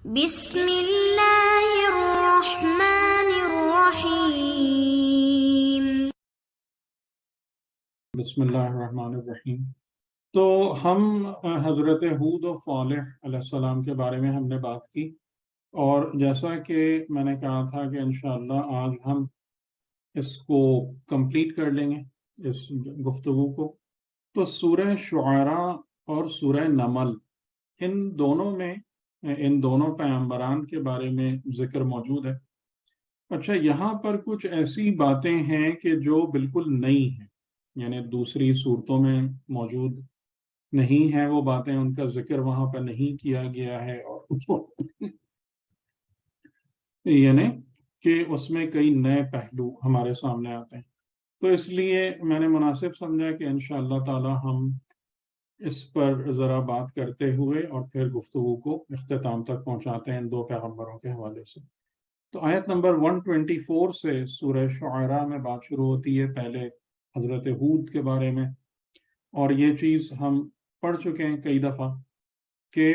بسم اللہ الرحمن الرحیم۔ بسم اللہ الرحمن الرحیم۔ تو ہم حضرت ہود و صالح علیہ السلام کے بارے میں ہم نے بات کی، اور جیسا کہ میں نے کہا تھا کہ انشاءاللہ آج ہم اس کو کمپلیٹ کر لیں گے، اس گفتگو کو۔ تو سورہ شعراء اور سورہ نمل، ان دونوں میں ان دونوں پیغمبران کے بارے میں ذکر موجود ہے۔ اچھا، یہاں پر کچھ ایسی باتیں ہیں کہ جو بالکل نئی ہیں، یعنی دوسری صورتوں میں موجود نہیں ہیں وہ باتیں، ان کا ذکر وہاں پر نہیں کیا گیا ہے، اور یعنی کہ اس میں کئی نئے پہلو ہمارے سامنے آتے ہیں۔ تو اس لیے میں نے مناسب سمجھا کہ انشاءاللہ تعالی ہم اس پر ذرا بات کرتے ہوئے اور پھر گفتگو کو اختتام تک پہنچاتے ہیں ان دو پیغمبروں کے حوالے سے۔ تو آیت نمبر 124 سے سورہ شعراء میں بات شروع ہوتی ہے، پہلے حضرت ہود کے بارے میں۔ اور یہ چیز ہم پڑھ چکے ہیں کئی دفعہ کہ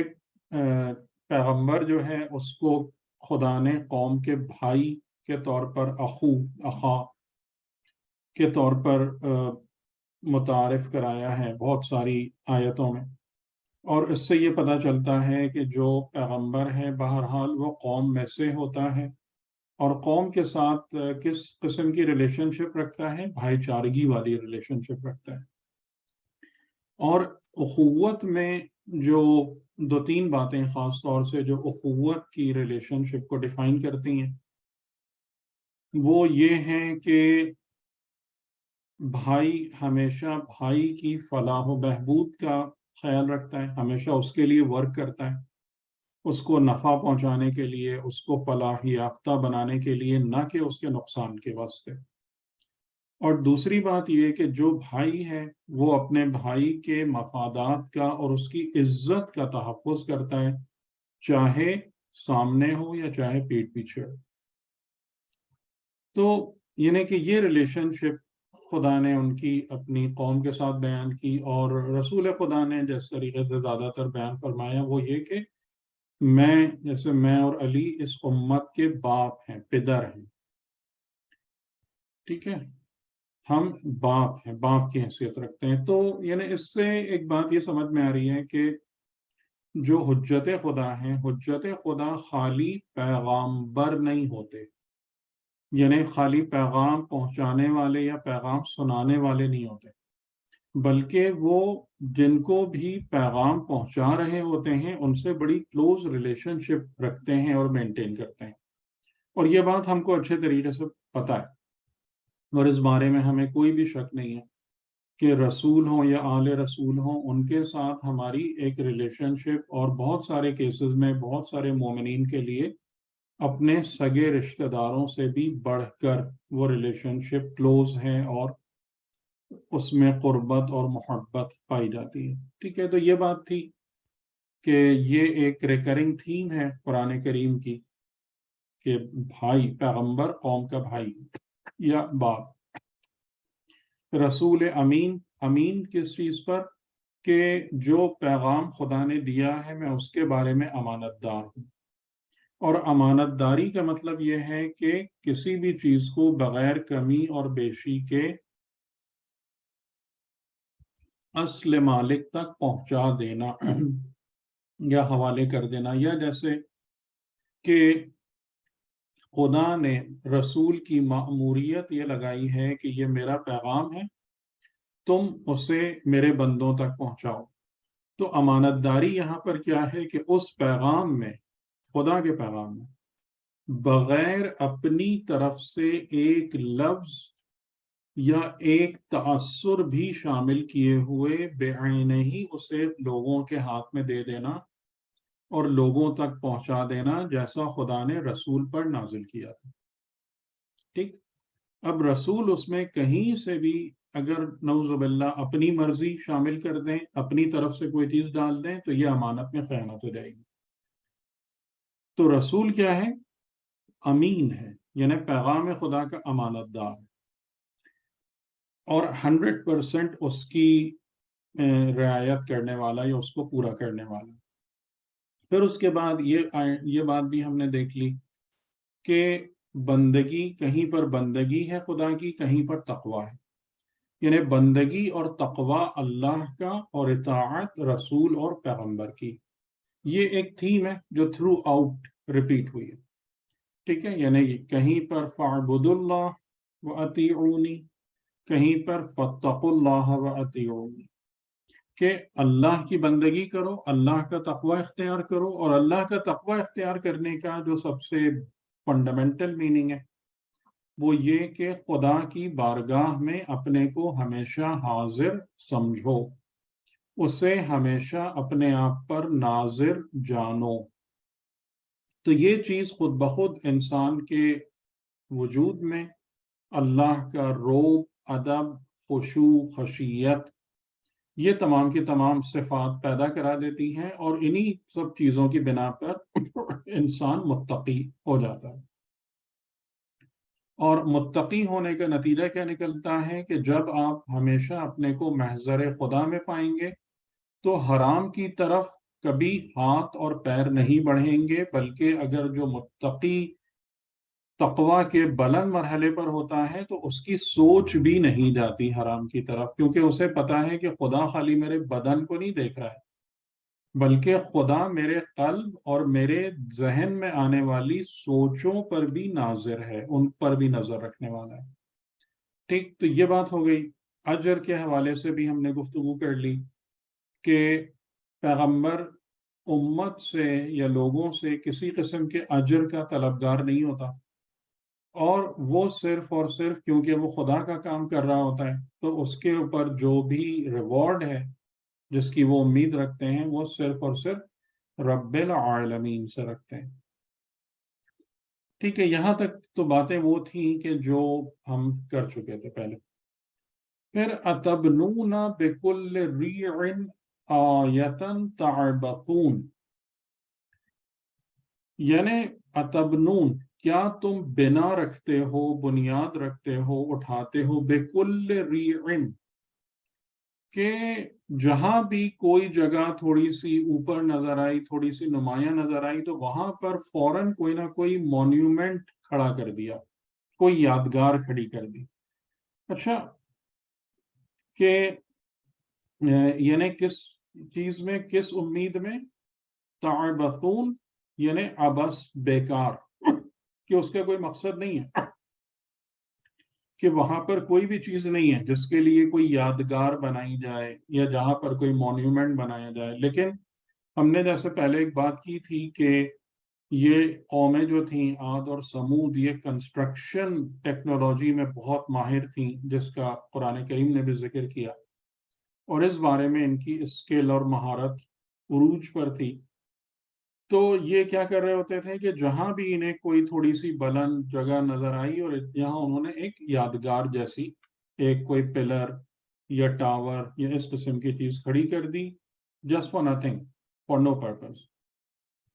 پیغمبر جو ہے اس کو خدا نے قوم کے بھائی کے طور پر، اخا کے طور پر متعارف کرایا ہے بہت ساری آیتوں میں۔ اور اس سے یہ پتہ چلتا ہے کہ جو پیغمبر ہے بہرحال وہ قوم میں سے ہوتا ہے، اور قوم کے ساتھ کس قسم کی ریلیشن شپ رکھتا ہے؟ بھائی چارگی والی ریلیشن شپ رکھتا ہے۔ اور اخوت میں جو دو تین باتیں خاص طور سے جو اخوت کی ریلیشن شپ کو ڈیفائن کرتی ہیں، وہ یہ ہیں کہ بھائی ہمیشہ بھائی کی فلاح و بہبود کا خیال رکھتا ہے، ہمیشہ اس کے لیے ورک کرتا ہے، اس کو نفع پہنچانے کے لیے، اس کو فلاح یافتہ بنانے کے لیے، نہ کہ اس کے نقصان کے واسطے۔ اور دوسری بات یہ کہ جو بھائی ہے وہ اپنے بھائی کے مفادات کا اور اس کی عزت کا تحفظ کرتا ہے، چاہے سامنے ہو یا چاہے پیٹ پیچھے ہو۔ تو یعنی کہ یہ ریلیشن شپ خدا نے ان کی اپنی قوم کے ساتھ بیان کی، اور رسول خدا نے جس طریقے سے زیادہ تر بیان فرمایا وہ یہ کہ جیسے میں اور علی اس امت کے باپ ہیں، پدر ہیں، ٹھیک ہے، ہم باپ ہیں، باپ کی حیثیت رکھتے ہیں۔ تو یعنی اس سے ایک بات یہ سمجھ میں آ رہی ہے کہ جو حجت خدا ہیں، حجت خدا خالی پیغامبر نہیں ہوتے، یعنی خالی پیغام پہنچانے والے یا پیغام سنانے والے نہیں ہوتے، بلکہ وہ جن کو بھی پیغام پہنچا رہے ہوتے ہیں ان سے بڑی کلوز ریلیشن شپ رکھتے ہیں اور مینٹین کرتے ہیں۔ اور یہ بات ہم کو اچھے طریقے سے پتہ ہے، اور اس بارے میں ہمیں کوئی بھی شک نہیں ہے کہ رسول ہوں یا آل رسول ہوں، ان کے ساتھ ہماری ایک ریلیشن شپ، اور بہت سارے کیسز میں بہت سارے مومنین کے لیے اپنے سگے رشتہ داروں سے بھی بڑھ کر وہ ریلیشن شپ کلوز ہے، اور اس میں قربت اور محبت پائی جاتی ہے۔ ٹھیک ہے، تو یہ بات تھی کہ یہ ایک ریکرنگ تھیم ہے قرآن کریم کی کہ بھائی، پیغمبر قوم کا بھائی یا باپ۔ رسول امین، امین کس چیز پر؟ کہ جو پیغام خدا نے دیا ہے میں اس کے بارے میں امانت دار ہوں۔ اور امانت داری کا مطلب یہ ہے کہ کسی بھی چیز کو بغیر کمی اور بیشی کے اصل مالک تک پہنچا دینا یا حوالے کر دینا، یا جیسے کہ خدا نے رسول کی مأموریت یہ لگائی ہے کہ یہ میرا پیغام ہے، تم اسے میرے بندوں تک پہنچاؤ۔ تو امانت داری یہاں پر کیا ہے کہ اس پیغام میں، خدا کے پیغام میں، بغیر اپنی طرف سے ایک لفظ یا ایک تأثر بھی شامل کیے ہوئے بعینہ ہی اسے لوگوں کے ہاتھ میں دے دینا اور لوگوں تک پہنچا دینا، جیسا خدا نے رسول پر نازل کیا تھا۔ ٹھیک، اب رسول اس میں کہیں سے بھی اگر نعوذ باللہ اپنی مرضی شامل کر دیں، اپنی طرف سے کوئی چیز ڈال دیں، تو یہ امانت میں خیانت ہو جائے گی۔ تو رسول کیا ہے؟ امین ہے، یعنی پیغام خدا کا امانت دار ہے، اور 100% اس کی رعایت کرنے والا یا اس کو پورا کرنے والا۔ پھر اس کے بعد یہ بات بھی ہم نے دیکھ لی کہ بندگی، کہیں پر بندگی ہے خدا کی، کہیں پر تقوی ہے، یعنی بندگی اور تقوی اللہ کا اور اطاعت رسول اور پیغمبر کی. یہ ایک تھیم ہے جو تھرو آؤٹ ریپیٹ ہوئی ہے. ٹھیک ہے، یعنی کہیں پر فَاعْبُدُوا اللَّهَ وَأَطِیعُونِی، کہیں پر فَاتَّقُوا اللَّهَ وَأَطِیعُونِی، کہ اللہ کی بندگی کرو، اللہ کا تقوی اختیار کرو. اور اللہ کا تقوی اختیار کرنے کا جو سب سے فنڈامنٹل میننگ ہے وہ یہ کہ خدا کی بارگاہ میں اپنے کو ہمیشہ حاضر سمجھو، اسے ہمیشہ اپنے آپ پر ناظر جانو. تو یہ چیز خود بخود انسان کے وجود میں اللہ کا روب، ادب، خشوع، خشیت، یہ تمام کی تمام صفات پیدا کرا دیتی ہیں، اور انہی سب چیزوں کی بنا پر انسان متقی ہو جاتا ہے. اور متقی ہونے کا نتیجہ کیا نکلتا ہے کہ جب آپ ہمیشہ اپنے کو محضر خدا میں پائیں گے تو حرام کی طرف کبھی ہاتھ اور پیر نہیں بڑھیں گے، بلکہ اگر جو متقی تقوی کے بلند مرحلے پر ہوتا ہے تو اس کی سوچ بھی نہیں جاتی حرام کی طرف، کیونکہ اسے پتا ہے کہ خدا خالی میرے بدن کو نہیں دیکھ رہا ہے، بلکہ خدا میرے قلب اور میرے ذہن میں آنے والی سوچوں پر بھی ناظر ہے، ان پر بھی نظر رکھنے والا ہے. ٹھیک، تو یہ بات ہو گئی. اجر کے حوالے سے بھی ہم نے گفتگو کر لی کہ پیغمبر امت سے یا لوگوں سے کسی قسم کے اجر کا طلبگار نہیں ہوتا، اور وہ صرف اور صرف کیونکہ وہ خدا کا کام کر رہا ہوتا ہے تو اس کے اوپر جو بھی ریوارڈ ہے جس کی وہ امید رکھتے ہیں وہ صرف اور صرف رب العالمین سے رکھتے ہیں. ٹھیک ہے، یہاں تک تو باتیں وہ تھیں کہ جو ہم کر چکے تھے پہلے. پھر اتبنون بکل ریع آیتن تعبثون، یعنی اتبنون، کیا تم بنا رکھتے ہو، بنیاد رکھتے ہو، اٹھاتے ہو، بکل ریع، کہ جہاں بھی کوئی جگہ تھوڑی سی اوپر نظر آئی، تھوڑی سی نمایاں نظر آئی تو وہاں پر فوراً کوئی نہ کوئی مونیومنٹ کھڑا کر دیا، کوئی یادگار کھڑی کر دی. اچھا، کہ یعنی کس چیز میں، کس امید میں؟ تعبثون، یعنی عبث، بیکار، کہ اس کا کوئی مقصد نہیں ہے، کہ وہاں پر کوئی بھی چیز نہیں ہے جس کے لیے کوئی یادگار بنائی جائے یا جہاں پر کوئی مونیومنٹ بنایا جائے. لیکن ہم نے جیسے پہلے ایک بات کی تھی کہ یہ قومیں جو تھیں عاد اور سمود، یہ کنسٹرکشن ٹیکنالوجی میں بہت ماہر تھیں، جس کا قرآن کریم نے بھی ذکر کیا، اور اس بارے میں ان کی اسکل اور مہارت عروج پر تھی. تو یہ کیا کر رہے ہوتے تھے کہ جہاں بھی انہیں کوئی تھوڑی سی بلند جگہ نظر آئی اور یہاں انہوں نے ایک یادگار جیسی ایک کوئی پلر یا ٹاور یا اس قسم کی چیز کھڑی کر دی، just for nothing, for no purpose.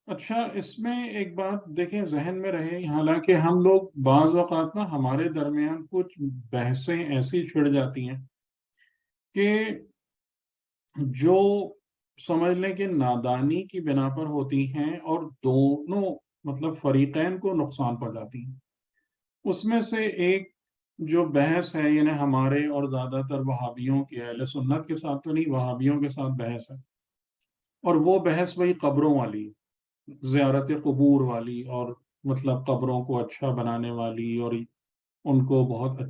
اچھا، اس میں ایک بات دیکھیں ذہن میں رہے، حالانکہ ہم لوگ بعض اوقات نا ہمارے درمیان کچھ بحثیں ایسی چھڑ جاتی ہیں کہ جو سمجھ لیں کہ نادانی کی بنا پر ہوتی ہیں اور دونوں مطلب فریقین کو نقصان پہنچاتی ہیں. اس میں سے ایک جو بحث ہے، یعنی ہمارے اور زیادہ تر وہابیوں کی، اہل سنت کے ساتھ تو نہیں، وہابیوں کے ساتھ بحث ہے، اور وہ بحث وہی قبروں والی، زیارت قبور والی، اور مطلب قبروں کو اچھا بنانے والی اور ان کو بہت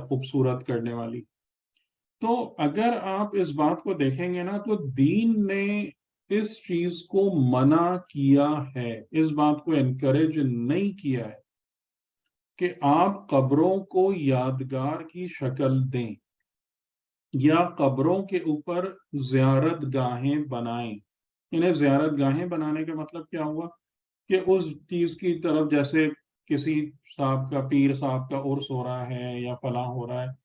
خوبصورت کرنے والی. تو اگر آپ اس بات کو دیکھیں گے نا تو دین نے اس چیز کو منع کیا ہے، اس بات کو انکریج نہیں کیا ہے کہ آپ قبروں کو یادگار کی شکل دیں یا قبروں کے اوپر زیارت گاہیں بنائیں. انہیں زیارت گاہیں بنانے کا مطلب کیا ہوا کہ اس چیز کی طرف، جیسے کسی صاحب کا، پیر صاحب کا عرس ہو رہا ہے یا فلاں ہو رہا ہے،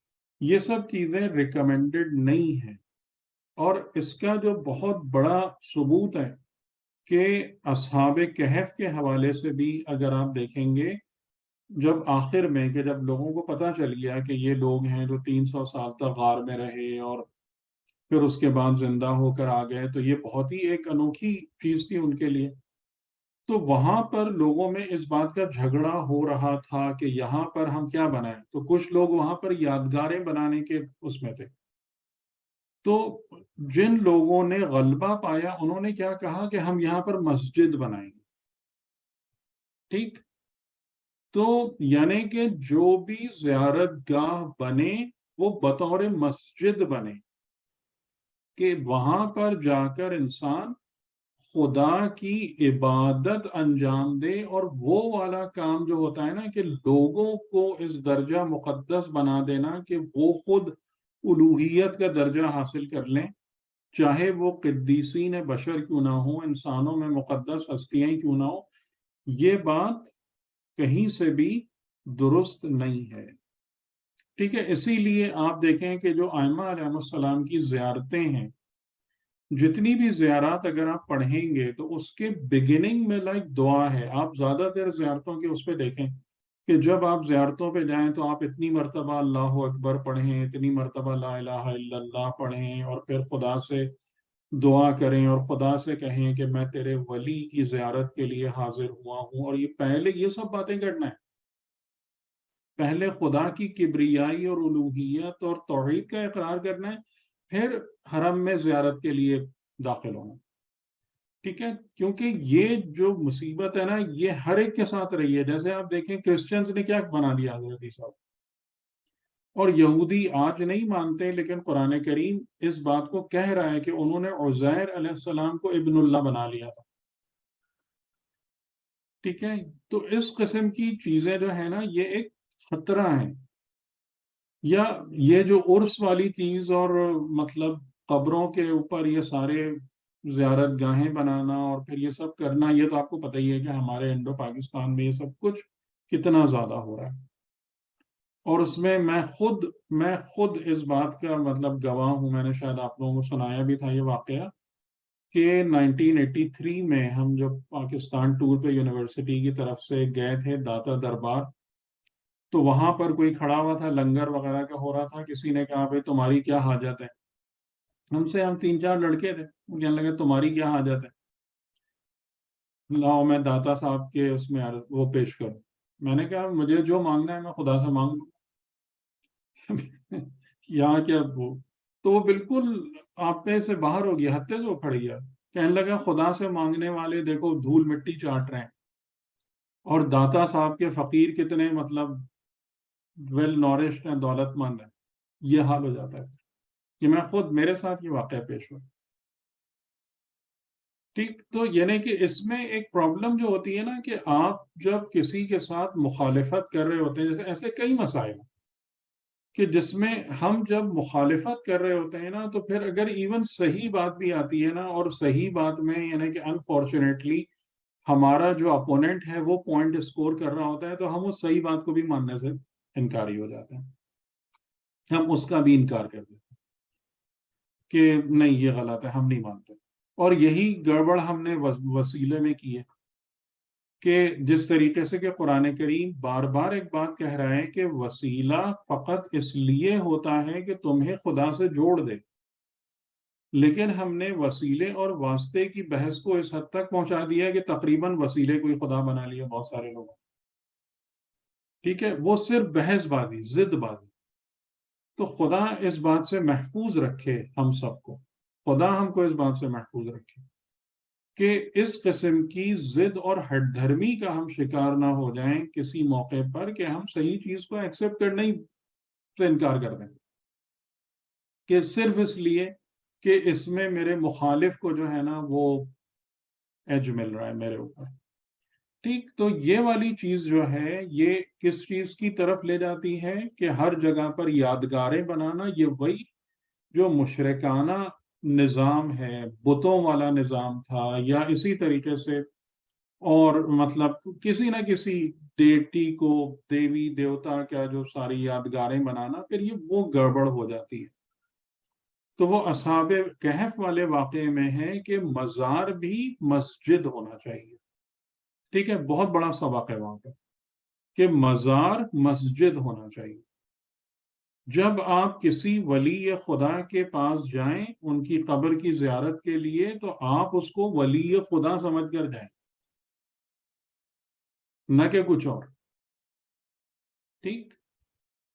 یہ سب چیزیں ریکمینڈڈ نہیں ہیں. اور اس کا جو بہت بڑا ثبوت ہے کہ اصحاب کہف کے حوالے سے بھی اگر آپ دیکھیں گے، جب آخر میں کہ جب لوگوں کو پتہ چل گیا کہ یہ لوگ ہیں جو 300 سال تک غار میں رہے اور پھر اس کے بعد زندہ ہو کر آ گئے، تو یہ بہت ہی ایک انوکھی چیز تھی ان کے لیے. تو وہاں پر لوگوں میں اس بات کا جھگڑا ہو رہا تھا کہ یہاں پر ہم کیا بنائیں، تو کچھ لوگ وہاں پر یادگاریں بنانے کے اس میں تھے. تو جن لوگوں نے غلبہ پایا انہوں نے کیا کہا کہ ہم یہاں پر مسجد بنائیں گے. ٹھیک. تو یعنی کہ جو بھی زیارت گاہ بنے وہ بطور مسجد بنے، کہ وہاں پر جا کر انسان خدا کی عبادت انجام دے، اور وہ والا کام جو ہوتا ہے نا کہ لوگوں کو اس درجہ مقدس بنا دینا کہ وہ خود الوہیت کا درجہ حاصل کر لیں، چاہے وہ قدیسین بشر کیوں نہ ہوں، انسانوں میں مقدس ہستیاں کیوں نہ ہوں، یہ بات کہیں سے بھی درست نہیں ہے. ٹھیک ہے. اسی لیے آپ دیکھیں کہ جو ائمہ علیہ السلام کی زیارتیں ہیں، جتنی بھی زیارات اگر آپ پڑھیں گے تو اس کے بگننگ میں لائک دعا ہے. آپ زیادہ تر زیارتوں کے اس پہ دیکھیں کہ جب آپ زیارتوں پہ جائیں تو آپ اتنی مرتبہ اللہ اکبر پڑھیں، اتنی مرتبہ لا الہ الا اللہ پڑھیں، اور پھر خدا سے دعا کریں اور خدا سے کہیں کہ میں تیرے ولی کی زیارت کے لیے حاضر ہوا ہوں. اور یہ پہلے یہ سب باتیں کرنا ہے. پہلے خدا کی کبریائی اور الوہیت اور توحید کا اقرار کرنا ہے، پھر حرم میں زیارت کے لیے داخل ہونا. ٹھیک ہے. کیونکہ یہ جو مصیبت ہے نا یہ ہر ایک کے ساتھ رہی ہے. جیسے آپ دیکھیں کرسچنز نے کیا بنا دیا حضرت عیسیٰ، اور یہودی آج نہیں مانتے، لیکن قرآن کریم اس بات کو کہہ رہا ہے کہ انہوں نے عزیر علیہ السلام کو ابن اللہ بنا لیا تھا. ٹھیک ہے. تو اس قسم کی چیزیں جو ہے نا یہ ایک خطرہ ہیں. یا یہ جو عرس والی چیز اور مطلب قبروں کے اوپر یہ سارے زیارت گاہیں بنانا اور پھر یہ سب کرنا، یہ تو آپ کو پتہ ہی ہے کہ ہمارے انڈو پاکستان میں یہ سب کچھ کتنا زیادہ ہو رہا ہے. اور اس میں میں خود اس بات کا مطلب گواہ ہوں. میں نے شاید آپ لوگوں کو سنایا بھی تھا یہ واقعہ کہ 1983 میں ہم جب پاکستان ٹور پہ یونیورسٹی کی طرف سے گئے تھے داتا دربار، تو وہاں پر کوئی کھڑا ہوا تھا، لنگر وغیرہ کا ہو رہا تھا. کسی نے کہا بھائی تمہاری کیا حاجت ہے. ہم 3-4 لڑکے تھے، وہ کہنے لگے تمہاری کیا حاجت ہے، لاؤ میں داتا صاحب کے اس میں وہ پیش کروں. میں نے کہا مجھے جو مانگنا ہے میں خدا سے مانگ لوں. یہاں کیا وہ، تو وہ بالکل آپ پہ سے باہر ہو گیا، ہتے سے وہ کھڑ گیا. کہنے لگا خدا سے مانگنے والے دیکھو دھول مٹی چاٹ رہے ہیں، اور داتا صاحب کے فقیر کتنے مطلب ویل نورشڈ ہیں، دولت مند ہیں. یہ حال ہو جاتا ہے کہ میں خود میرے ساتھ یہ واقعہ پیش ہوا. ٹھیک. تو یعنی کہ اس میں ایک پرابلم جو ہوتی ہے نا کہ آپ جب کسی کے ساتھ مخالفت کر رہے ہوتے ہیں، جیسے ایسے کئی مسائل ہیں کہ جس میں ہم جب مخالفت کر رہے ہوتے ہیں نا تو پھر اگر ایون صحیح بات بھی آتی ہے نا، اور صحیح بات میں یعنی کہ انفارچونیٹلی ہمارا جو اپوننٹ ہے وہ پوائنٹ اسکور کر رہا ہوتا ہے، تو ہم اس صحیح بات کو بھی ماننے سے انکاری ہو جاتے ہیں. ہم اس کا بھی انکار کر دیتے ہیں کہ نہیں یہ غلط ہے، ہم نہیں مانتے. اور یہی گڑبڑ ہم نے وسیلے میں کی ہے کہ جس طریقے سے کہ قرآن کریم بار بار ایک بات کہہ رہا ہے کہ وسیلہ فقط اس لیے ہوتا ہے کہ تمہیں خدا سے جوڑ دے، لیکن ہم نے وسیلے اور واسطے کی بحث کو اس حد تک پہنچا دیا ہے کہ تقریباً وسیلے کو ہی خدا بنا لیا بہت سارے لوگوں. ٹھیک ہے. وہ صرف بحث بازی، ضد بازی. تو خدا اس بات سے محفوظ رکھے ہم سب کو، خدا ہم کو اس بات سے محفوظ رکھے کہ اس قسم کی ضد اور ہٹ دھرمی کا ہم شکار نہ ہو جائیں کسی موقع پر کہ ہم صحیح چیز کو ایکسیپٹ کرنے سے انکار کر دیں، کہ صرف اس لیے کہ اس میں میرے مخالف کو جو ہے نا وہ ایج مل رہا ہے میرے اوپر. ٹھیک. تو یہ والی چیز جو ہے یہ کس چیز کی طرف لے جاتی ہے کہ ہر جگہ پر یادگاریں بنانا، یہ وہی جو مشرکانہ نظام ہے، بتوں والا نظام تھا، یا اسی طریقے سے اور مطلب کسی نہ کسی ڈیٹی کو، دیوی دیوتا کا جو ساری یادگاریں بنانا، پھر یہ وہ گڑبڑ ہو جاتی ہے. تو وہ اصحاب کہف والے واقعے میں ہے کہ مزار بھی مسجد ہونا چاہیے. ٹھیک ہے. بہت بڑا سبق ہے وہاں پر کہ مزار مسجد ہونا چاہیے. جب آپ کسی ولی خدا کے پاس جائیں ان کی قبر کی زیارت کے لیے تو آپ اس کو ولی خدا سمجھ کر جائیں. نہ کہ کچھ اور. ٹھیک.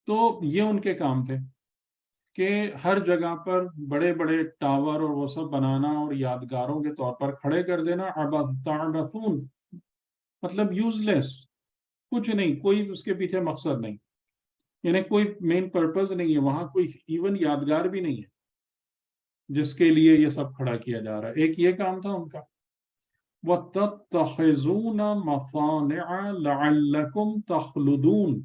تو یہ ان کے کام تھے کہ ہر جگہ پر بڑے بڑے ٹاور اور وہ سب بنانا اور یادگاروں کے طور پر کھڑے کر دینا. تعبثون مطلب یوز لیس، کچھ نہیں، کوئی اس کے پیچھے مقصد نہیں، یعنی کوئی مین پرپز نہیں ہے وہاں، کوئی ایون یادگار بھی نہیں ہے جس کے لیے یہ سب کھڑا کیا جا رہا ہے. ایک یہ کام تھا ان کا. وَتَتَّخِذُونَ مَصَانِعَ لَعَلَّكُمْ تَخْلُدُونَ،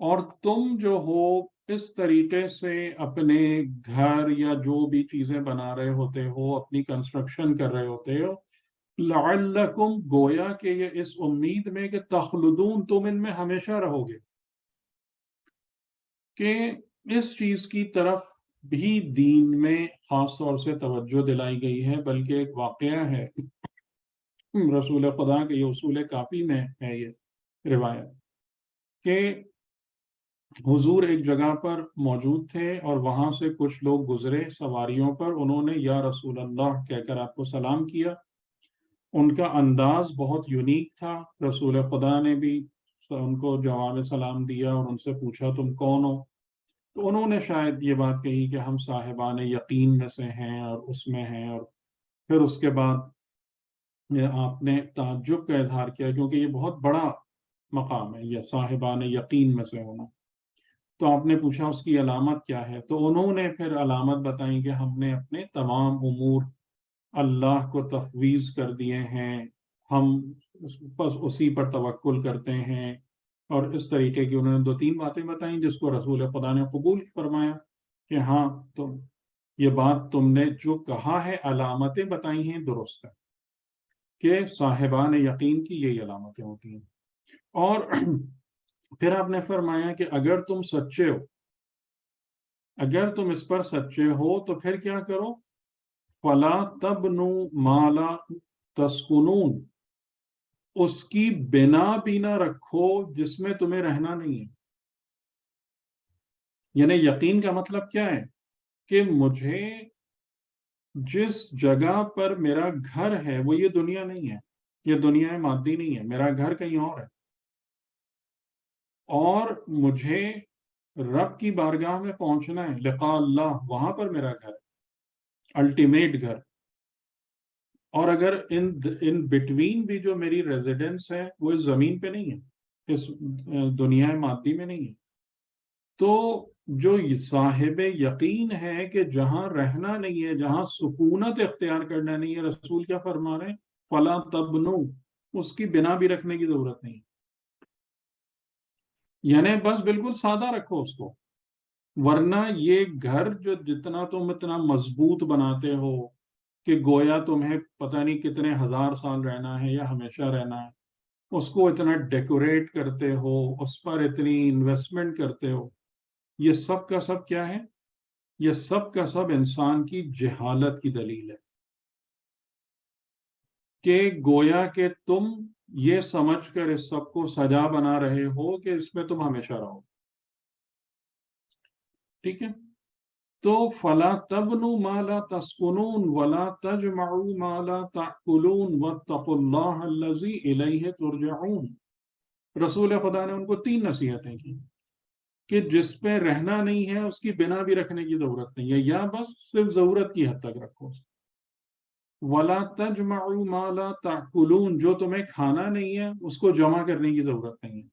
اور تم جو ہو اس طریقے سے اپنے گھر یا جو بھی چیزیں بنا رہے ہوتے ہو، اپنی کنسٹرکشن کر رہے ہوتے ہو، لعلکم گویا کہ یہ اس امید میں کہ تخلدون تم ان میں ہمیشہ رہو گے. کہ اس چیز کی طرف بھی دین میں خاص طور سے توجہ دلائی گئی ہے. بلکہ ایک واقعہ ہے رسول خدا کے، یہ اصول کافی میں ہے یہ روایت، کہ حضور ایک جگہ پر موجود تھے اور وہاں سے کچھ لوگ گزرے سواریوں پر. انہوں نے یا رسول اللہ کہہ کر آپ کو سلام کیا. ان کا انداز بہت یونیک تھا. رسول خدا نے بھی ان کو جواب سلام دیا اور ان سے پوچھا تم کون ہو؟ تو انہوں نے شاید یہ بات کہی کہ ہم صاحبان یقین میں سے ہیں اور اس میں ہیں. اور پھر اس کے بعد آپ نے تعجب کا اظہار کیا، کیونکہ یہ بہت بڑا مقام ہے یہ صاحبان یقین میں سے ہونا. تو آپ نے پوچھا اس کی علامت کیا ہے؟ تو انہوں نے پھر علامت بتائی کہ ہم نے اپنے تمام امور اللہ کو تفویض کر دیے ہیں، ہم بس اسی پر توکل کرتے ہیں. اور اس طریقے کی انہوں نے 2-3 باتیں بتائیں جس کو رسول خدا نے قبول فرمایا کہ ہاں تو یہ بات تم نے جو کہا ہے، علامتیں بتائی ہیں، درست ہے کہ صاحبان یقین کی یہی علامتیں ہوتی ہیں. اور پھر آپ نے فرمایا کہ اگر تم سچے ہو، اگر تم اس پر سچے ہو تو پھر کیا کرو؟ فَلَا تَبْنُوا مَا لَا تَسْكُنُونَ، اس کی بنا بھی نہ رکھو جس میں تمہیں رہنا نہیں ہے. یعنی یقین کا مطلب کیا ہے؟ کہ مجھے جس جگہ پر میرا گھر ہے وہ یہ دنیا نہیں ہے، یہ دنیا مادی نہیں ہے، میرا گھر کہیں اور ہے. اور مجھے رب کی بارگاہ میں پہنچنا ہے، لقاء اللہ، وہاں پر میرا گھر ہے، الٹیمیٹ گھر. اور اگر ان بٹوین بھی جو میری ریزیڈنس ہے وہ اس زمین پہ نہیں ہے، اس دنیا مادی میں نہیں ہے. تو جو صاحب یقین ہے کہ جہاں رہنا نہیں ہے، جہاں سکونت اختیار کرنا نہیں ہے، رسول کیا فرما رہے ہیں؟ فَلَا تَبْنُوا، اس کی بنا بھی رکھنے کی ضرورت نہیں. یعنی بس بالکل سادہ رکھو اس کو. ورنہ یہ گھر جو جتنا تم اتنا مضبوط بناتے ہو کہ گویا تمہیں پتہ نہیں کتنے ہزار سال رہنا ہے یا ہمیشہ رہنا ہے، اس کو اتنا ڈیکوریٹ کرتے ہو، اس پر اتنی انویسٹمنٹ کرتے ہو، یہ سب کا سب کیا ہے؟ یہ سب کا سب انسان کی جہالت کی دلیل ہے. کہ گویا کہ تم یہ سمجھ کر اس سب کو سجا بنا رہے ہو کہ اس میں تم ہمیشہ رہو. ٹھیک ہے. تو فَلَا تَبْنُوا مَا لَا تَسْكُنُونَ وَلَا تَجْمَعُوا مَا لَا تَأْكُلُونَ وَاتَّقُوا اللَّهَ الَّذِي إِلَيْهِ تُرْجَعُونَ. رسول خدا نے ان کو 3 نصیحتیں کی کہ جس پہ رہنا نہیں ہے اس کی بنا بھی رکھنے کی ضرورت نہیں ہے، یا بس صرف ضرورت کی حد تک رکھو. وَلَا تَجْمَعُوا مَا لَا تَأْكُلُونَ، جو تمہیں کھانا نہیں ہے اس کو جمع کرنے کی ضرورت نہیں ہے.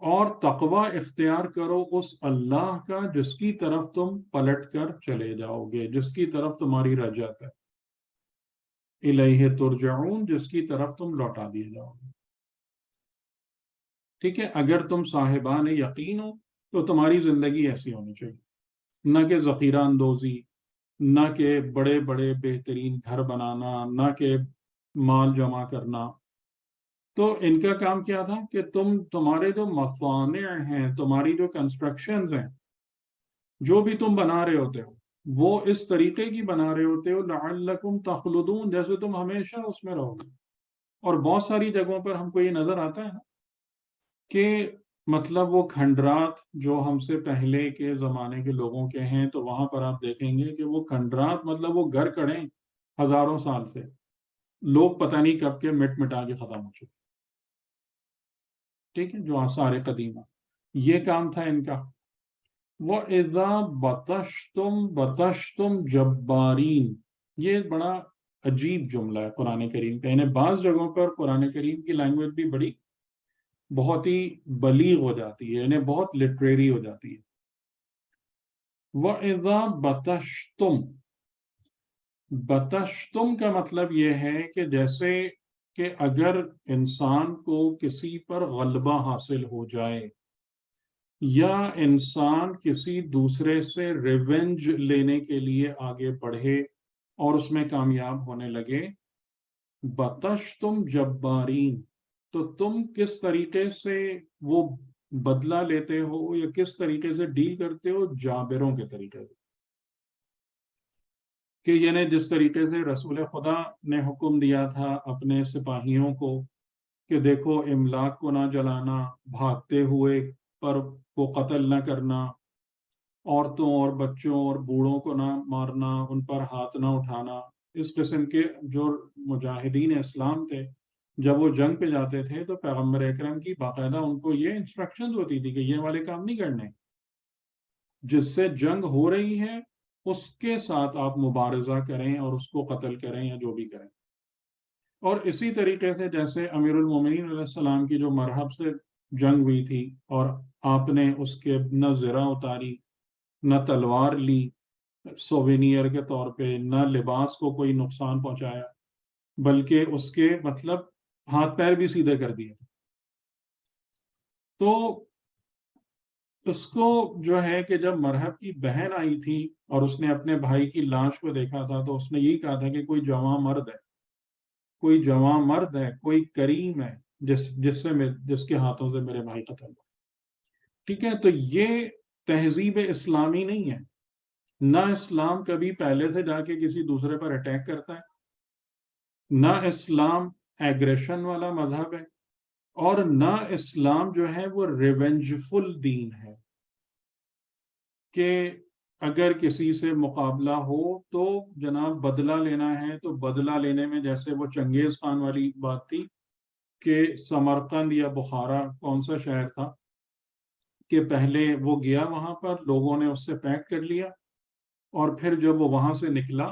اور تقوی اختیار کرو اس اللہ کا جس کی طرف تم پلٹ کر چلے جاؤ گے، جس کی طرف تمہاری رجعت ہے. الیہ ترجعون، جس کی طرف تم لوٹا دیے جاؤ گے. ٹھیک ہے. اگر تم صاحبان یقین ہو تو تمہاری زندگی ایسی ہونی چاہیے، نہ کہ ذخیرہ اندوزی، نہ کہ بڑے بڑے بہترین گھر بنانا، نہ کہ مال جمع کرنا. تو ان کا کام کیا تھا کہ تمہارے جو مصانع ہیں، تمہاری جو کنسٹرکشنز ہیں، جو بھی تم بنا رہے ہوتے ہو وہ اس طریقے کی بنا رہے ہوتے ہو لعلکم تخلدون، جیسے تم ہمیشہ اس میں رہو گے. اور بہت ساری جگہوں پر ہم کو یہ نظر آتا ہے کہ مطلب وہ کھنڈرات جو ہم سے پہلے کے زمانے کے لوگوں کے ہیں، تو وہاں پر آپ دیکھیں گے کہ وہ کھنڈرات مطلب وہ گھر کھڑے ہیں ہزاروں سال سے، لوگ پتہ نہیں کب کے مٹ مٹا کے ختم ہو چکے. ٹھیک ہے، جو آثار قدیمہ، یہ کام تھا ان کا۔ وَإِذَا بَطَشْتُمْ بَطَشْتُمْ جَبَّارِينَ، یہ بڑا عجیب جملہ ہے قرآن کریم کا، یعنی بعض جگہوں پر قرآن کریم کی لینگویج بھی بہت ہی بلیغ ہو جاتی ہے، یعنی بہت لٹریری ہو جاتی ہے۔ وَإِذَا بَطَشْتُمْ، بَطَشْتُمْ کا مطلب یہ ہے کہ جیسے کہ اگر انسان کو کسی پر غلبہ حاصل ہو جائے یا انسان کسی دوسرے سے ریونج لینے کے لیے آگے بڑھے اور اس میں کامیاب ہونے لگے، بَطَشْتُمْ جَبَّارِينَ، تو تم کس طریقے سے وہ بدلہ لیتے ہو یا کس طریقے سے ڈیل کرتے ہو؟ جابروں کے طریقے سے، کہ یعنی جس طریقے سے رسول خدا نے حکم دیا تھا اپنے سپاہیوں کو کہ دیکھو املاک کو نہ جلانا، بھاگتے ہوئے پر کو قتل نہ کرنا، عورتوں اور بچوں اور بوڑھوں کو نہ مارنا، ان پر ہاتھ نہ اٹھانا، اس قسم کے جو مجاہدین اسلام تھے جب وہ جنگ پہ جاتے تھے تو پیغمبر اکرم کی باقاعدہ ان کو یہ انسٹرکشن ہوتی تھی کہ یہ والے کام نہیں کرنے، جس سے جنگ ہو رہی ہے اس کے ساتھ آپ مبارزہ کریں اور اس کو قتل کریں یا جو بھی کریں۔ اور اسی طریقے سے جیسے امیر المومنین علیہ السلام کی جو مرحب سے جنگ ہوئی تھی اور آپ نے اس کے نہ زرہ اتاری، نہ تلوار لی سووینئر کے طور پہ، نہ لباس کو کوئی نقصان پہنچایا، بلکہ اس کے مطلب ہاتھ پیر بھی سیدھے کر دیے۔ تو اس کو جو ہے کہ جب مرحب کی بہن آئی تھی اور اس نے اپنے بھائی کی لاش کو دیکھا تھا تو اس نے یہی کہا تھا کہ کوئی جواں مرد ہے، کوئی جواں مرد ہے، کوئی کریم ہے جس کے ہاتھوں سے میرے بھائی قتل ہو۔ ٹھیک ہے، تو یہ تہذیب اسلامی نہیں ہے۔ نہ اسلام کبھی پہلے سے جا کے کسی دوسرے پر اٹیک کرتا ہے، نہ اسلام ایگریشن والا مذہب ہے، اور نہ اسلام جو ہے وہ ریونجفل دین ہے کہ اگر کسی سے مقابلہ ہو تو جناب بدلہ لینا ہے تو بدلہ لینے میں جیسے وہ چنگیز خان والی بات تھی کہ سمرقند یا بخارا کون سا شہر تھا کہ پہلے وہ گیا وہاں پر، لوگوں نے اس سے پیک کر لیا، اور پھر جب وہ وہاں سے نکلا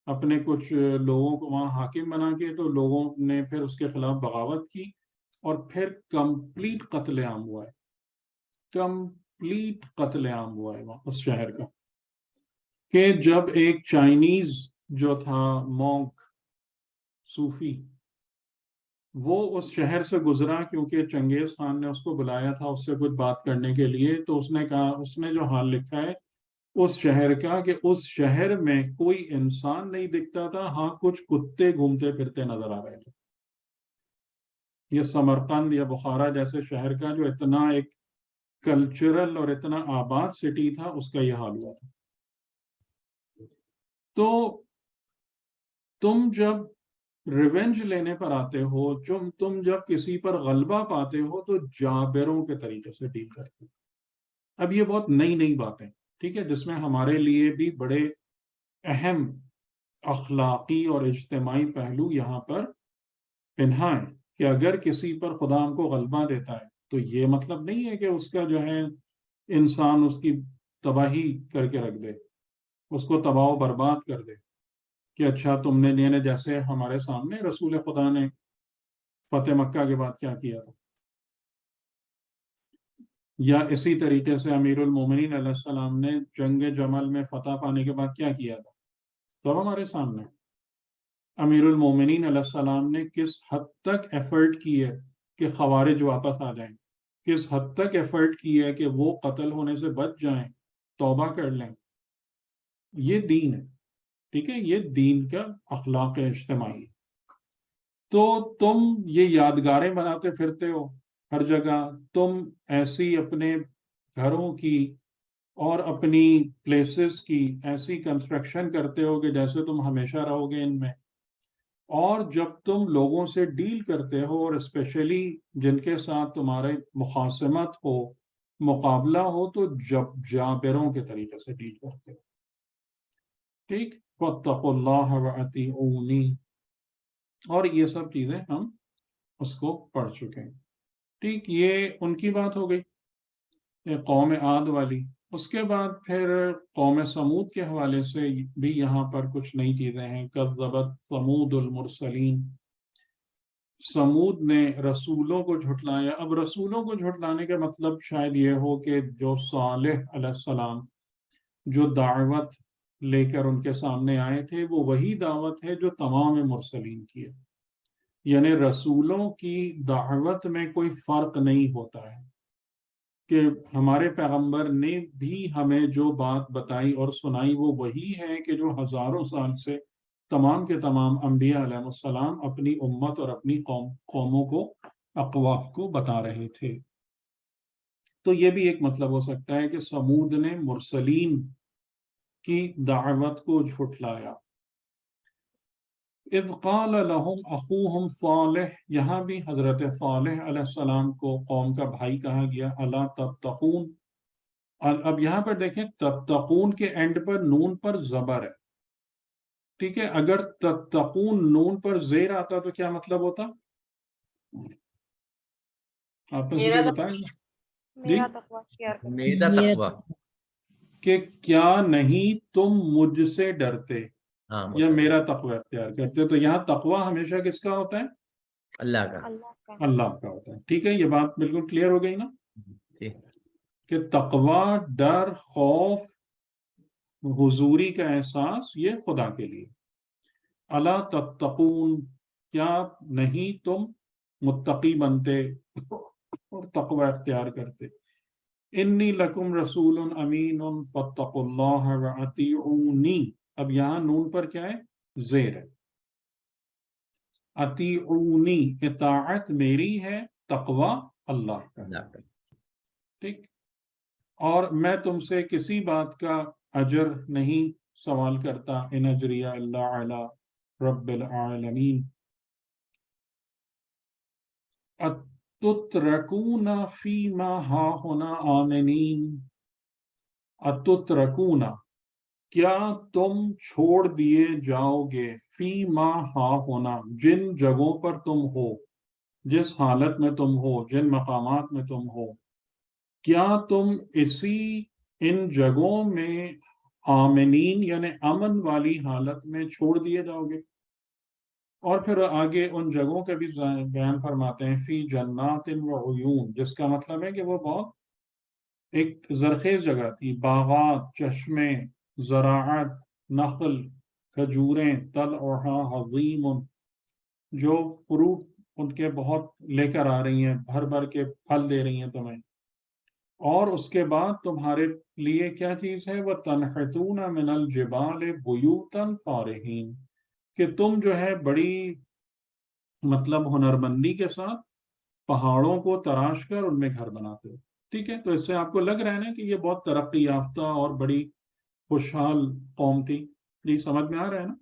اپنے کچھ لوگوں کو وہاں حاکم بنا کے، تو لوگوں نے پھر اس کے خلاف بغاوت کی اور پھر کمپلیٹ قتل عام ہوا ہے، کمپلیٹ قتل عام ہوا ہے وہاں اس شہر کا، کہ جب ایک چائنیز جو تھا مونک صوفی وہ اس شہر سے گزرا، کیونکہ چنگیز خان نے اس کو بلایا تھا اس سے کچھ بات کرنے کے لیے، تو اس نے کہا، اس نے جو حال لکھا ہے اس شہر کا کہ اس شہر میں کوئی انسان نہیں دکھتا تھا، ہاں کچھ کتے گھومتے پھرتے نظر آ رہے تھے۔ یہ سمرقند یا بخارا جیسے شہر کا جو اتنا ایک کلچرل اور اتنا آباد سٹی تھا، اس کا یہ حال ہوا تھا۔ تو تم جب ریونج لینے پر آتے ہو، تم جب کسی پر غلبہ پاتے ہو تو جابروں کے طریقے سے ڈیل کرتے ہو۔ اب یہ بہت نئی باتیں، ٹھیک ہے، جس میں ہمارے لیے بھی بڑے اہم اخلاقی اور اجتماعی پہلو یہاں پر پنہا ہے کہ اگر کسی پر خدا ہم کو غلبہ دیتا ہے تو یہ مطلب نہیں ہے کہ اس کا جو ہے انسان اس کی تباہی کر کے رکھ دے، اس کو تباہ و برباد کر دے کہ اچھا تم نے جیسے ہمارے سامنے رسول خدا نے فتح مکہ کے بعد کیا کیا تھا، یا اسی طریقے سے امیر المومنین علیہ السلام نے جنگ جمل میں فتح پانے کے بعد کیا کیا تھا، سب ہمارے سامنے۔ امیر المومنین علیہ السلام نے کس حد تک ایفرٹ کی ہے کہ خوارج واپس آ جائیں، کس حد تک ایفرٹ کی ہے کہ وہ قتل ہونے سے بچ جائیں، توبہ کر لیں۔ یہ دین ہے، ٹھیک ہے، یہ دین کا اخلاق اجتماعی۔ تو تم یہ یادگاریں بناتے پھرتے ہو ہر جگہ، تم ایسی اپنے گھروں کی اور اپنی پلیسز کی ایسی کنسٹرکشن کرتے ہو کہ جیسے تم ہمیشہ رہو گے ان میں، اور جب تم لوگوں سے ڈیل کرتے ہو اور اسپیشلی جن کے ساتھ تمہارے مخاصمت ہو، مقابلہ ہو، تو جب جابروں کے طریقے سے ڈیل کرتے ہو، ٹھیک۔ فَاتَّقُوا اللَّهَ وَأَطِيعُونِ، اور یہ سب چیزیں ہم اس کو پڑھ چکے ہیں۔ ٹھیک، یہ ان کی بات ہو گئی، یہ قوم عاد والی۔ اس کے بعد پھر قوم سمود کے حوالے سے بھی یہاں پر کچھ نئی چیزیں ہیں۔ کذبت ثمود المرسلین، سمود نے رسولوں کو جھٹلایا۔ اب رسولوں کو جھٹلانے کا مطلب شاید یہ ہو کہ جو صالح علیہ السلام جو دعوت لے کر ان کے سامنے آئے تھے، وہ وہی دعوت ہے جو تمام مرسلین کی ہے، یعنی رسولوں کی دعوت میں کوئی فرق نہیں ہوتا ہے، کہ ہمارے پیغمبر نے بھی ہمیں جو بات بتائی اور سنائی وہ وہی ہے کہ جو ہزاروں سال سے تمام کے تمام انبیاء علیہ السلام اپنی امت اور اپنی قوموں کو، اقواف کو بتا رہے تھے۔ تو یہ بھی ایک مطلب ہو سکتا ہے کہ سمود نے مرسلین کی دعوت کو جھٹلایا۔ اذ قال لهم اخوهم صالح، یہاں بھی حضرت صالح علیہ السلام کو قوم کا بھائی کہا گیا۔ الا تتقون، اب یہاں پر دیکھیں تتقون کے اینڈ پر نون پر زبر ہے، ٹھیک ہے۔ اگر تتقون نون پر زیر آتا تو کیا مطلب ہوتا؟ آپ نے مجھے بتائیں جی، میرا تقوی اختیار کرو، میرا تقوی، کہ کیا نہیں تم مجھ سے ڈرتے ہاں یا میرا تقوی اختیار کرتے؟ تو یہاں تقوی ہمیشہ کس کا ہوتا ہے؟ اللہ کا، اللہ کا۔ اللہ کا ہوتا ہے، ٹھیک ہے۔ یہ بات بالکل کلیئر ہو گئی نا، جی کہ تقوی، ڈر، خوف، حضوری کا احساس، یہ خدا کے لیے۔ الا تتقون، کیا نہیں تم متقی بنتے اور تقوی اختیار کرتے؟ انی لکم رسول امین فاتقوا اللہ واطیعونی، اب یہاں نون پر کیا ہے؟ زیر ہے۔ اطیعونی، اطاعت میری ہے، تقوی اللہ کا، اللہ کا، ٹھیک۔ اور میں تم سے کسی بات کا اجر نہیں سوال کرتا، ان اجریہ الا علی رب العالمین۔ اتترکون فیما ہاہنا آمنین، اتترکون، کیا تم چھوڑ دیے جاؤ گے، فیما ہاہنا، جن جگہوں پر تم ہو، جس حالت میں تم ہو، جن مقامات میں تم ہو، کیا تم ان جگہوں میں آمنین یعنی امن والی حالت میں چھوڑ دیے جاؤ گے؟ اور پھر آگے ان جگہوں کا بھی بیان فرماتے ہیں، فی جنات و عیون، جس کا مطلب ہے کہ وہ بہت ایک زرخیز جگہ تھی، باغات، چشمے، زراعت، نخل، کھجوریں، طلعھا حظیم، جو فروٹ ان کے بہت لے کر آ رہی ہیں، بھر بھر کے پھل دے رہی ہیں تمہیں۔ اور اس کے بعد تمہارے لیے کیا چیز ہے؟ وَتَنْحِتُونَ مِنَ الْجِبَالِ بُيُوتًا فَارِهِينَ، کہ تم جو ہے بڑی مطلب ہنرمندی کے ساتھ پہاڑوں کو تراش کر ان میں گھر بناتے ہو، ٹھیک ہے۔ تو اس سے آپ کو لگ رہا ہے نا کہ یہ بہت ترقی یافتہ اور بڑی خوشحال قوم تھی، جی سمجھ میں آ رہا ہے نا؟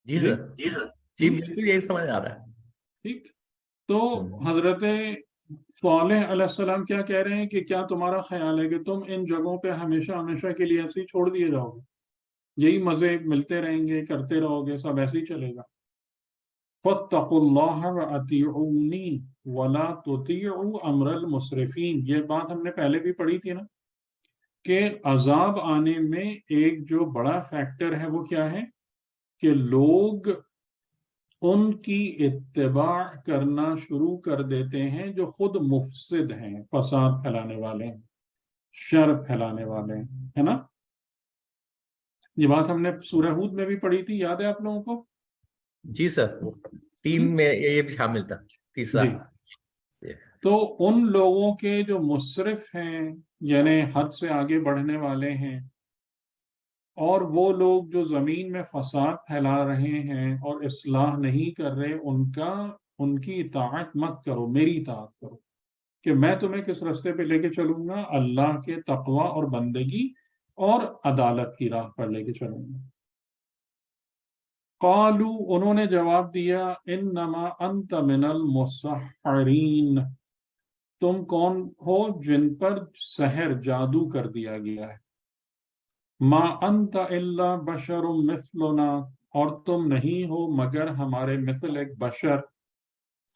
جی سر، جی بالکل یہی سمجھ آ رہا ہے، ٹھیک۔ تو حضرت صالح علیہ السلام کیا کہہ رہے ہیں کہ کیا تمہارا خیال ہے کہ تم ان جگہوں پہ ہمیشہ ہمیشہ کے لیے ایسے ہی چھوڑ دیے جاؤ گے؟ یہی مزے ملتے رہیں گے، کرتے رہو گے، سب ایسے ہی چلے گا؟ فَاتَّقُوا اللَّهَ وَأَطِيعُونِي وَلَا تُطِيعُوا أَمْرَ الْمُسْرِفِينَ، یہ بات ہم نے پہلے بھی پڑھی تھی نا، کہ عذاب آنے میں ایک جو بڑا فیکٹر ہے وہ کیا ہے؟ کہ لوگ ان کی اتباع کرنا شروع کر دیتے ہیں جو خود مفسد ہیں، فساد پھیلانے والے ہیں، شر پھیلانے والے ہیں، ہے نا؟ یہ بات ہم نے سورہ ہود میں بھی پڑھی تھی، یاد ہے آپ لوگوں کو؟ جی سر، 3 میں یہ بھی شامل تھا، تیسرا۔ جی، تو ان لوگوں کے جو مسرف ہیں یعنی حد سے آگے بڑھنے والے ہیں، اور وہ لوگ جو زمین میں فساد پھیلا رہے ہیں اور اصلاح نہیں کر رہے، ان کی اطاعت مت کرو، میری اطاعت کرو، کہ میں تمہیں کس راستے پہ لے کے چلوں گا؟ اللہ کے تقوی اور بندگی اور عدالت کی راہ پر لے کے چلوں گا۔ قالوا، انہوں نے جواب دیا، انما انت من المسحرین، تم کون ہو جن پر سحر، جادو کر دیا گیا ہے۔ ما انت الا بشر مثلنا، اور تم نہیں ہو مگر ہمارے مثل ایک بشر۔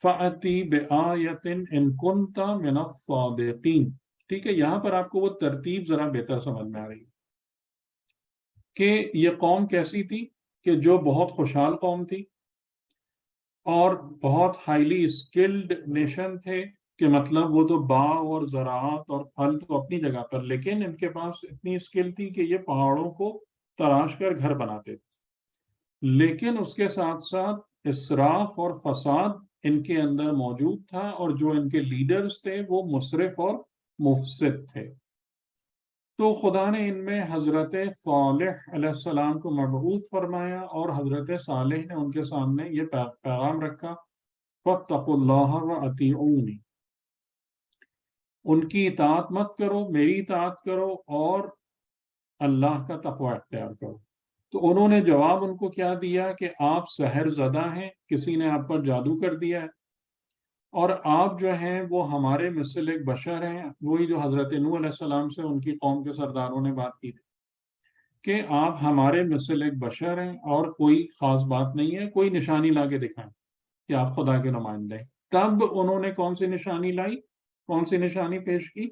فَأْتِ بِآیَةٍ إِن كُنتَ مِنَ الصَّادِقِينَ. ٹھیک ہے، یہاں پر آپ کو وہ ترتیب ذرا بہتر سمجھ میں آ رہی ہے کہ یہ قوم کیسی تھی، کہ جو بہت خوشحال قوم تھی اور بہت ہائیلی اسکلڈ نیشن تھے، کہ مطلب وہ تو باغ اور زراعت اور پھل تو اپنی جگہ پر، لیکن ان کے پاس اتنی اسکل تھی کہ یہ پہاڑوں کو تراش کر گھر بناتے تھے، لیکن اس کے ساتھ ساتھ اسراف اور فساد ان کے اندر موجود تھا، اور جو ان کے لیڈرز تھے وہ مسرف اور مفسد تھے. تو خدا نے ان میں حضرت صالح علیہ السلام کو مبعوث فرمایا، اور حضرت صالح نے ان کے سامنے یہ پیغام رکھا، فَاتَّقُوا اللَّهَ وَأَطِیعُونِ، ان کی اطاعت مت کرو، میری اطاعت کرو، اور اللہ کا تقوی اختیار کرو. تو انہوں نے جواب ان کو کیا دیا کہ آپ سحر زدہ ہیں، کسی نے آپ پر جادو کر دیا ہے، اور آپ جو ہیں وہ ہمارے مثل ایک بشر ہیں. وہی جو حضرت نوح علیہ السلام سے ان کی قوم کے سرداروں نے بات کی تھی کہ آپ ہمارے مثل ایک بشر ہیں، اور کوئی خاص بات نہیں ہے، کوئی نشانی لا کے دکھائیں کہ آپ خدا کے نمائندے ہیں. تب انہوں نے کون سی نشانی لائی، کون سی نشانی پیش کی؟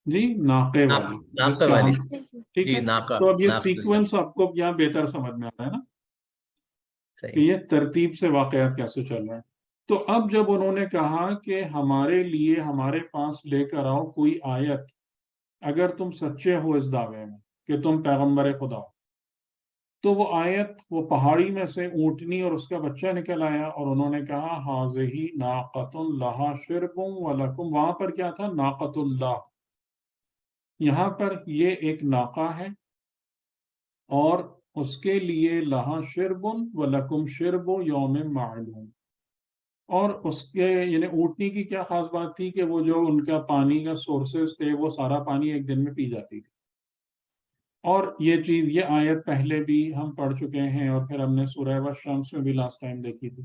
جی، ناقے والی، جس ناقہ کا والی. ہم ٹھیک جی ہے. ناقہ. تو اب یہ ناقہ. سیکوینس آپ کو یہاں بہتر سمجھ میں آ رہا ہے نا، کہ صحیح. یہ ترتیب سے واقعات کیسے چل رہے ہیں. تو اب جب انہوں نے کہا کہ ہمارے لیے ہمارے پاس لے کر آؤ کوئی آیت، اگر تم سچے ہو اس دعوے میں کہ تم پیغمبر خدا ہو، تو وہ آیت، وہ پہاڑی میں سے اونٹنی اور اس کا بچہ نکل آیا، اور انہوں نے کہا ہاذہ ناقۃ لہا شرب ولکم. وہاں پر کیا تھا؟ ناقۃ اللہ. یہاں پر یہ ایک ناقہ ہے، اور اس کے لیے لہا شرب ولکم شرب یوم معلوم. اور اس کے یعنی اونٹنی کی کیا خاص بات تھی کہ وہ جو ان کا پانی کا سورسز تھے وہ سارا پانی ایک دن میں پی جاتی تھی. اور یہ چیز، یہ آیت پہلے بھی ہم پڑھ چکے ہیں، اور پھر ہم نے سورہ والشمس میں بھی لاسٹ ٹائم دیکھی تھی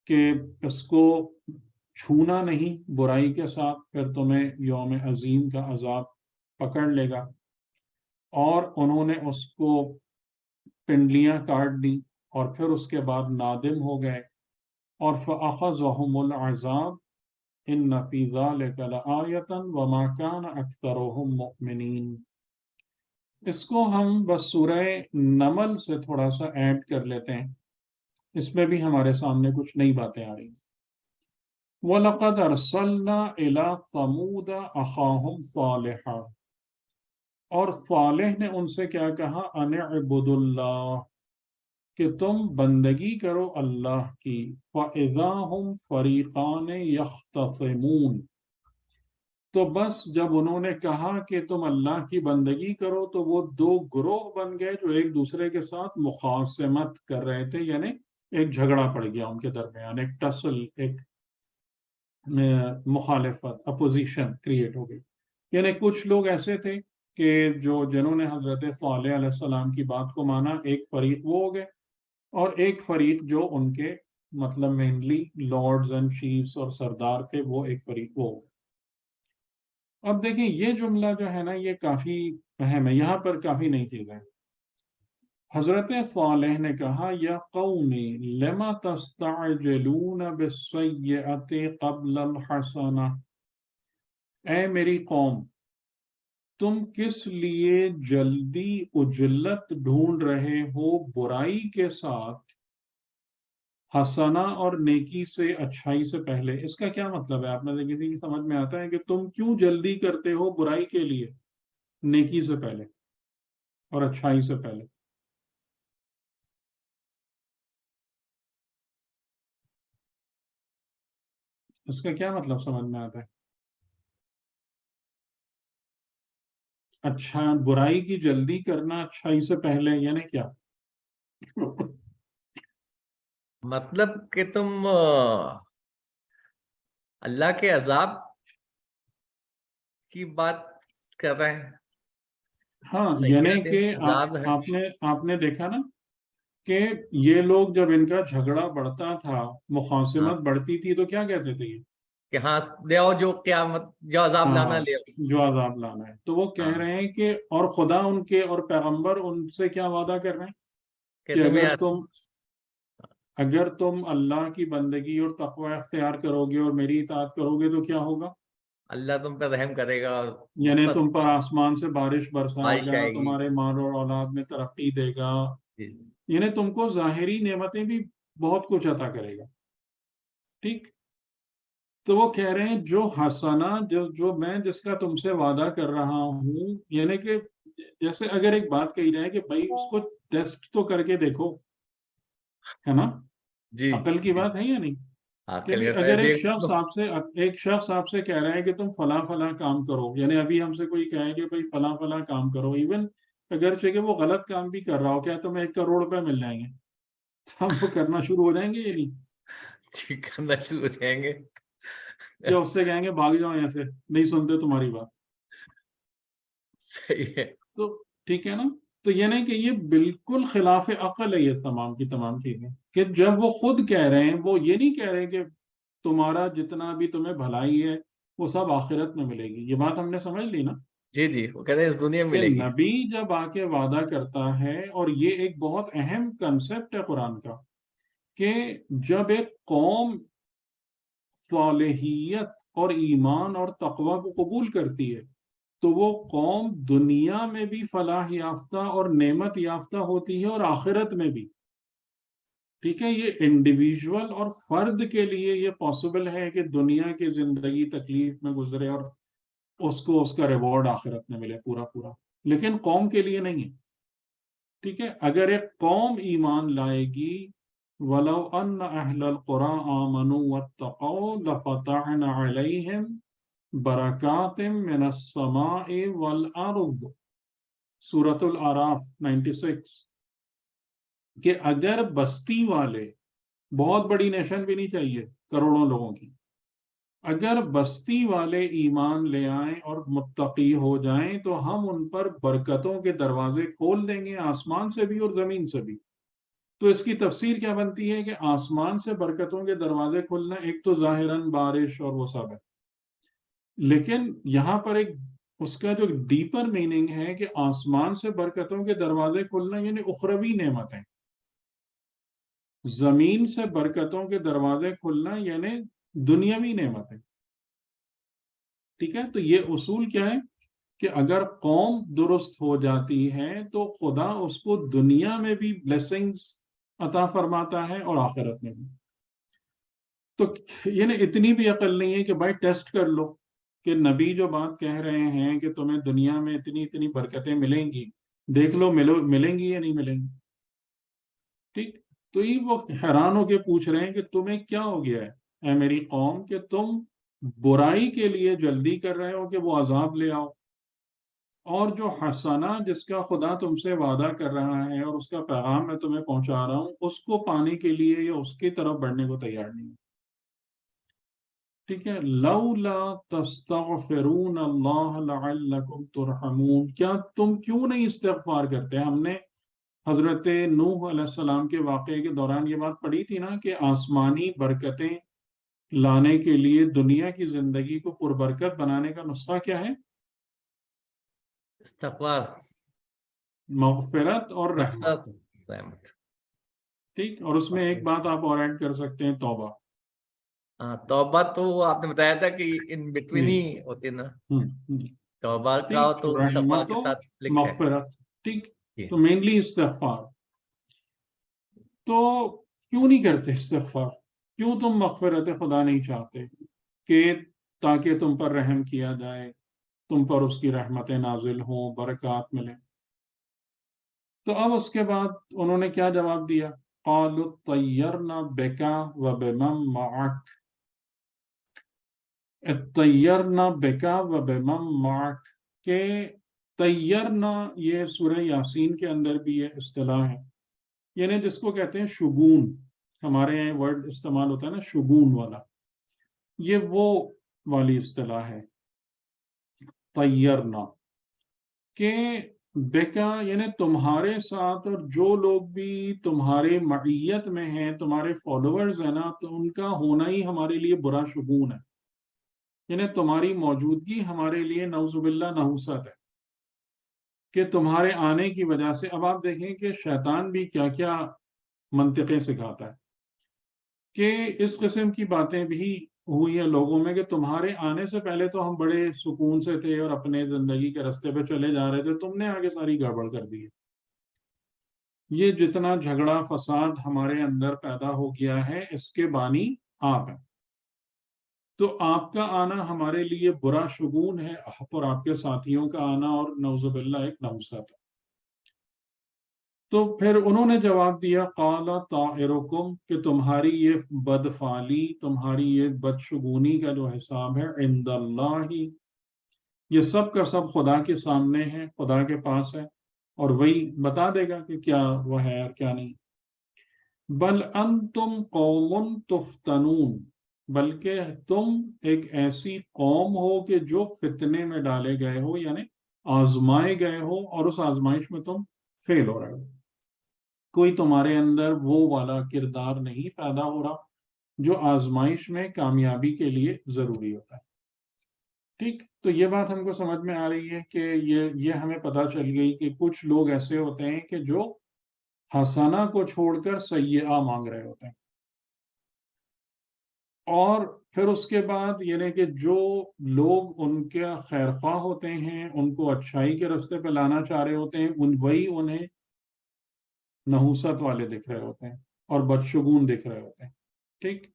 کہ اس کو چھونا نہیں برائی کے ساتھ، پھر تمہیں یوم عظیم کا عذاب پکڑ لے گا. اور انہوں نے اس کو پنڈلیاں کاٹ دی، اور پھر اس کے بعد نادم ہو گئے، اور فَأَخَذَهُمُ الْعَذَابُ إِنَّ فِي ذَلِكَ لَآیَةً وَمَا كَانَ أَكْثَرُهُم مُؤْمِنِينَ. اس کو ہم بس سورہ نمل سے تھوڑا سا ایڈ کر لیتے ہیں، اس میں بھی ہمارے سامنے کچھ نئی باتیں آ رہی ہیں. وَلَقَدْ أَرْسَلْنَا إِلَىٰ ثَمُودَ أَخَاهُمْ صَالِحًا. اور صالح نے ان سے کیا کہا؟ أَنِ اعْبُدُوا اللَّهَ، کہ تم بندگی کرو اللہ کی. فَإِذَا هُمْ فَرِيقَانِ يَخْتَصِمُونَ. تو بس جب انہوں نے کہا کہ تم اللہ کی بندگی کرو، تو وہ دو گروہ بن گئے جو ایک دوسرے کے ساتھ مخاصمت کر رہے تھے، یعنی ایک جھگڑا پڑ گیا ان کے درمیان، ایک ٹسل، ایک مخالفت، اپوزیشن کریٹ ہو گئی. یعنی کچھ لوگ ایسے تھے کہ جنہوں نے حضرت صالح علیہ السلام کی بات کو مانا، ایک فریق وہ ہو گئے، اور ایک فریق جو ان کے مطلب مینلی لارڈز اینڈ چیفز اور سردار تھے، وہ ایک فریق وہ ہو گئے. اب دیکھیں یہ جملہ جو ہے نا یہ کافی اہم ہے، یہاں پر کافی نئی چیزیں ہیں. حضرت صالح نے کہا یا قوم لما تستعجلون بالسیئۃ قبل الحسنہ، اے میری قوم، تم کس لیے جلدی عجلت ڈھونڈ رہے ہو برائی کے ساتھ حسنہ اور نیکی سے، اچھائی سے پہلے. اس کا کیا مطلب ہے؟ آپ نے دیکھی تھی، سمجھ میں آتا ہے کہ تم کیوں جلدی کرتے ہو برائی کے لیے نیکی سے پہلے اور اچھائی سے پہلے. اس کا کیا مطلب سمجھ میں آتا ہے؟ اچھا، برائی کی جلدی کرنا اچھائی سے پہلے یعنی کیا؟ مطلب کہ تم اللہ کے عذاب کی بات کر رہے ہیں. ہاں، یعنی سیئات کہ عذاب ہے. آپ نے دیکھا نا کہ یہ لوگ جب ان کا جھگڑا بڑھتا تھا، مخاصمت بڑھتی تھی، تو کیا کہتے تھے یہ؟ کہ ہاں لے آؤ جو قیامت، جو عذاب لانا لے آؤ. جو عذاب لانا ہے. تو وہ کہہ رہے ہیں کہ، اور خدا ان کے اور پیغمبر ان سے کیا وعدہ کر رہے ہیں کہ تمہیں اگر تم اگر تم اللہ کی بندگی اور تقوی اختیار کرو گے اور میری اطاعت کرو گے تو کیا ہوگا؟ اللہ تم پہ رحم کرے گا اور یعنی بہت تم پر آسمان سے بارش برسائے بارش گا، آئے گی. تمہارے مال اور اولاد میں ترقی دے گا، جی یعنی تم کو ظاہری نعمتیں بھی بہت کچھ عطا کرے گا. ٹھیک، تو وہ کہہ رہے ہیں جو حسنہ جو میں جس کا تم سے وعدہ کر رہا ہوں، یعنی کہ جیسے اگر ایک بات کہی جائے کہ بھائی اس کو ٹیسٹ تو کر کے دیکھو، ہے نا، جی عقل کی بات ہے یا نہیں؟ کہ عاقل بھی کہتا ہے اگر ایک دیکھ شخص آپ سے کہہ رہا ہے کہ تم فلاں فلاں کام کرو، یعنی ابھی ہم سے کوئی کہے کہ بھائی فلاں فلاں کام کرو، ایون اگرچہ کہ وہ غلط کام بھی کر رہا ہو، کیا تمہیں 1 کروڑ روپے مل جائیں گے؟ ہم وہ کرنا شروع ہو جائیں گے یا نہیں؟ جی کرنا شروع ہو جائیں گے. یا اس سے کہیں گے بھاگ جاؤ یہاں سے، نہیں سنتے تمہاری بات؟ صحیح ہے. تو ٹھیک ہے نا، تو یہ نہیں کہ یہ بالکل خلاف عقل ہے یہ تمام کی تمام چیزیں، کہ جب وہ خود کہہ رہے ہیں، وہ یہ نہیں کہہ رہے کہ تمہارا جتنا بھی تمہیں بھلائی ہے وہ سب آخرت میں ملے گی. یہ بات ہم نے سمجھ لی نا، جی جی وہ کہتے ہیں اس دنیا میں کہ ملے گی. نبی جب آ کے وعدہ کرتا ہے، اور یہ ایک بہت اہم کنسپٹ ہے قرآن کا، کہ جب ایک قوم صالحیت اور ایمان اور تقوی کو قبول کرتی ہے تو وہ قوم دنیا میں بھی فلاح یافتہ اور نعمت یافتہ ہوتی ہے اور آخرت میں بھی. ٹھیک ہے، یہ انڈیویجول اور فرد کے لیے یہ پاسبل ہے کہ دنیا کی زندگی تکلیف میں گزرے اور اس کو اس کا ریوارڈ آخرت میں ملے پورا پورا، لیکن قوم کے لیے نہیں ہے. ٹھیک ہے، اگر ایک قوم ایمان لائے گی، وَلَوْ أَنَّ أَهْلَ الْقُرَىٰ آمَنُوا وَاتَّقَوْا لَفَتَحْنَا عَلَيْهِمْ بَرَكَاتٍ مِّنَ السَّمَاءِ وَالْأَرْضِ، سورۃ الأعراف 96، کہ اگر بستی والے، بہت بڑی نیشن بھی نہیں چاہیے کروڑوں لوگوں کی، اگر بستی والے ایمان لے آئیں اور متقی ہو جائیں تو ہم ان پر برکتوں کے دروازے کھول دیں گے، آسمان سے بھی اور زمین سے بھی. تو اس کی تفسیر کیا بنتی ہے کہ آسمان سے برکتوں کے دروازے کھلنا ایک تو ظاہراً بارش اور وہ سب ہے، لیکن یہاں پر ایک اس کا جو ڈیپر میننگ ہے کہ آسمان سے برکتوں کے دروازے کھلنا یعنی اخروی نعمتیں، زمین سے برکتوں کے دروازے کھلنا یعنی دنیاوی نعمتیں. ٹھیک ہے، تو یہ اصول کیا ہے کہ اگر قوم درست ہو جاتی ہے تو خدا اس کو دنیا میں بھی بلیسنگز عطا فرماتا ہے اور آخرت میں بھی. تو یعنی اتنی بھی عقل نہیں ہے کہ بھائی ٹیسٹ کر لو کہ نبی جو بات کہہ رہے ہیں کہ تمہیں دنیا میں اتنی اتنی برکتیں ملیں گی، دیکھ لو ملیں گی یا نہیں ملیں گی. ٹھیک، تو یہ وہ حیران ہو کے پوچھ رہے ہیں کہ تمہیں کیا ہو گیا ہے اے میری قوم کہ تم برائی کے لیے جلدی کر رہے ہو کہ وہ عذاب لے آؤ، اور جو حسنہ جس کا خدا تم سے وعدہ کر رہا ہے اور اس کا پیغام میں تمہیں پہنچا رہا ہوں، اس کو پانے کے لیے یا اس کی طرف بڑھنے کو تیار نہیں. ٹھیک ہے، لولا تستغفرون اللہ لعلکم ترحمون، کیا تم کیوں نہیں استغفار کرتے؟ ہم نے حضرت نوح علیہ السلام کے واقعے کے دوران یہ بات پڑھی تھی نا کہ آسمانی برکتیں لانے کے لیے دنیا کی زندگی کو پربرکت بنانے کا نسخہ کیا ہے؟ استغفار، مغفرت اور رحمت. رحمت. ٹھیک، اور اس میں ایک بات آپ اور ایڈ کر سکتے ہیں، توبہ. ہاں توبہ تو آپ نے بتایا تھا کہ ان بٹوین جی. ہی ہوتی نا، ہم. توبہ کا ٹھیک، تو استغفار رحمت کے و ساتھ لنک ہے. مغفرت. ٹھیک، جی. تو مینلی استغفار. تو کیوں نہیں کرتے استغفار؟ کیوں تم مغفرت خدا نہیں چاہتے کہ تاکہ تم پر رحم کیا جائے، تم پر اس کی رحمتیں نازل ہوں، برکات ملیں؟ تو اب اس کے بعد انہوں نے کیا جواب دیا؟ قالوا طیرنا بکا وبمن معک، طیرنا بکا وبمن معک، کہ طیرنا یہ سورہ یاسین کے اندر بھی یہ اصطلاح ہے، یعنی جس کو کہتے ہیں شگون، ہمارے یہاں ورڈ استعمال ہوتا ہے نا شگون والا، یہ وہ والی اصطلاح ہے طیرنا، کہ بیکا یعنی تمہارے ساتھ، اور جو لوگ بھی تمہارے معیت میں ہیں، تمہارے فالوورز ہیں نا، تو ان کا ہونا ہی ہمارے لیے برا شگون ہے، یعنی تمہاری موجودگی ہمارے لیے نعوذ باللہ نحوست ہے، کہ تمہارے آنے کی وجہ سے. اب آپ دیکھیں کہ شیطان بھی کیا کیا منطقیں سکھاتا ہے. کہ اس قسم کی باتیں بھی ہوئی ہیں لوگوں میں کہ تمہارے آنے سے پہلے تو ہم بڑے سکون سے تھے اور اپنے زندگی کے راستے پہ چلے جا رہے تھے، تم نے آگے ساری گڑبڑ کر دی ہے۔ یہ جتنا جھگڑا فساد ہمارے اندر پیدا ہو گیا ہے اس کے بانی آپ ہیں، تو آپ کا آنا ہمارے لیے برا شگون ہے، آپ اور آپ کے ساتھیوں کا آنا اور نعوذ باللہ ایک نحوست ہے۔ تو پھر انہوں نے جواب دیا قال طائرکم، کہ تمہاری یہ بدفعلی، تمہاری یہ بدشگونی کا جو حساب ہے عند اللہ، یہ سب کا سب خدا کے سامنے ہے، خدا کے پاس ہے، اور وہی بتا دے گا کہ کیا وہ ہے اور کیا نہیں۔ بل انتم قوم تفتنون، بلکہ تم ایک ایسی قوم ہو کہ جو فتنے میں ڈالے گئے ہو، یعنی آزمائے گئے ہو، اور اس آزمائش میں تم فیل ہو رہے ہو۔ کوئی تمہارے اندر وہ والا کردار نہیں پیدا ہو رہا جو آزمائش میں کامیابی کے لیے ضروری ہوتا ہے۔ ٹھیک، تو یہ بات ہم کو سمجھ میں آ رہی ہے کہ یہ ہمیں پتہ چل گئی کہ کچھ لوگ ایسے ہوتے ہیں کہ جو حسنہ کو چھوڑ کر سیئہ مانگ رہے ہوتے ہیں، اور پھر اس کے بعد یعنی کہ جو لوگ ان کے خیرخواہ ہوتے ہیں، ان کو اچھائی کے راستے پہ لانا چاہ رہے ہوتے ہیں، وہی انہیں نحوست والے دکھ رہے ہوتے ہیں اور بدشگون دکھ رہے ہوتے ہیں۔ ٹھیک،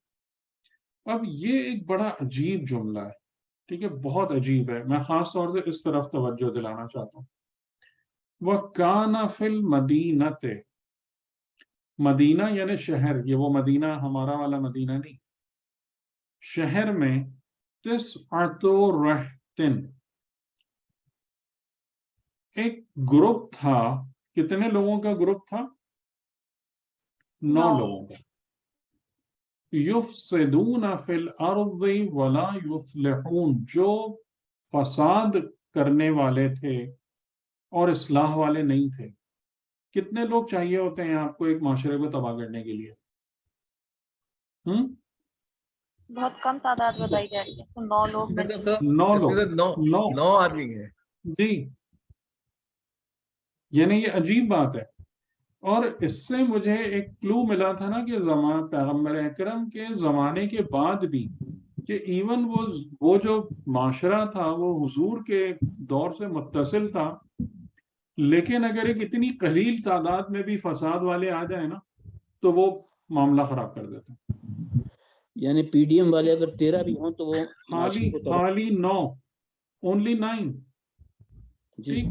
اب یہ ایک بڑا عجیب جملہ ہے، ٹھیک ہے، بہت عجیب ہے۔ میں خاص طور سے اس طرف توجہ دلانا چاہتا ہوں۔ وَكَانَ فِي الْمَدِينَةِ، مدینہ یعنی شہر، یہ وہ مدینہ ہمارا والا مدینہ نہیں، شہر میں تسعۃ رہط، ایک گروپ تھا۔ کتنے لوگوں کا گروپ تھا؟ 9 لوگوں کا۔ یفسدون فی الارض ولا یصلحون، جو فساد کرنے والے تھے اور اصلاح والے نہیں تھے۔ کتنے لوگ چاہیے ہوتے ہیں آپ کو ایک معاشرے کو تباہ کرنے کے لیے؟ بہت کم تعداد بتائی جا رہی ہے، تو 9 لوگ اس میں تو سر 9 اس میں لوگ، تو 9 9 9 آدمی ہیں۔ جی، یعنی یہ عجیب بات ہے۔ اور اس سے مجھے ایک کلو ملا تھا نا کہ پیغمبر اکرم کے زمانے کے بعد بھی کہ ایون وہ جو معاشرہ تھا وہ حضور کے دور سے متصل تھا، لیکن اگر ایک اتنی قلیل تعداد میں بھی فساد والے آ جائیں نا تو وہ معاملہ خراب کر دیتے ہیں۔ یعنی پی ڈی ایم والے اگر 13 بھی ہوں تو وہ خالی 9، اونلی 9۔ جی ٹھیک،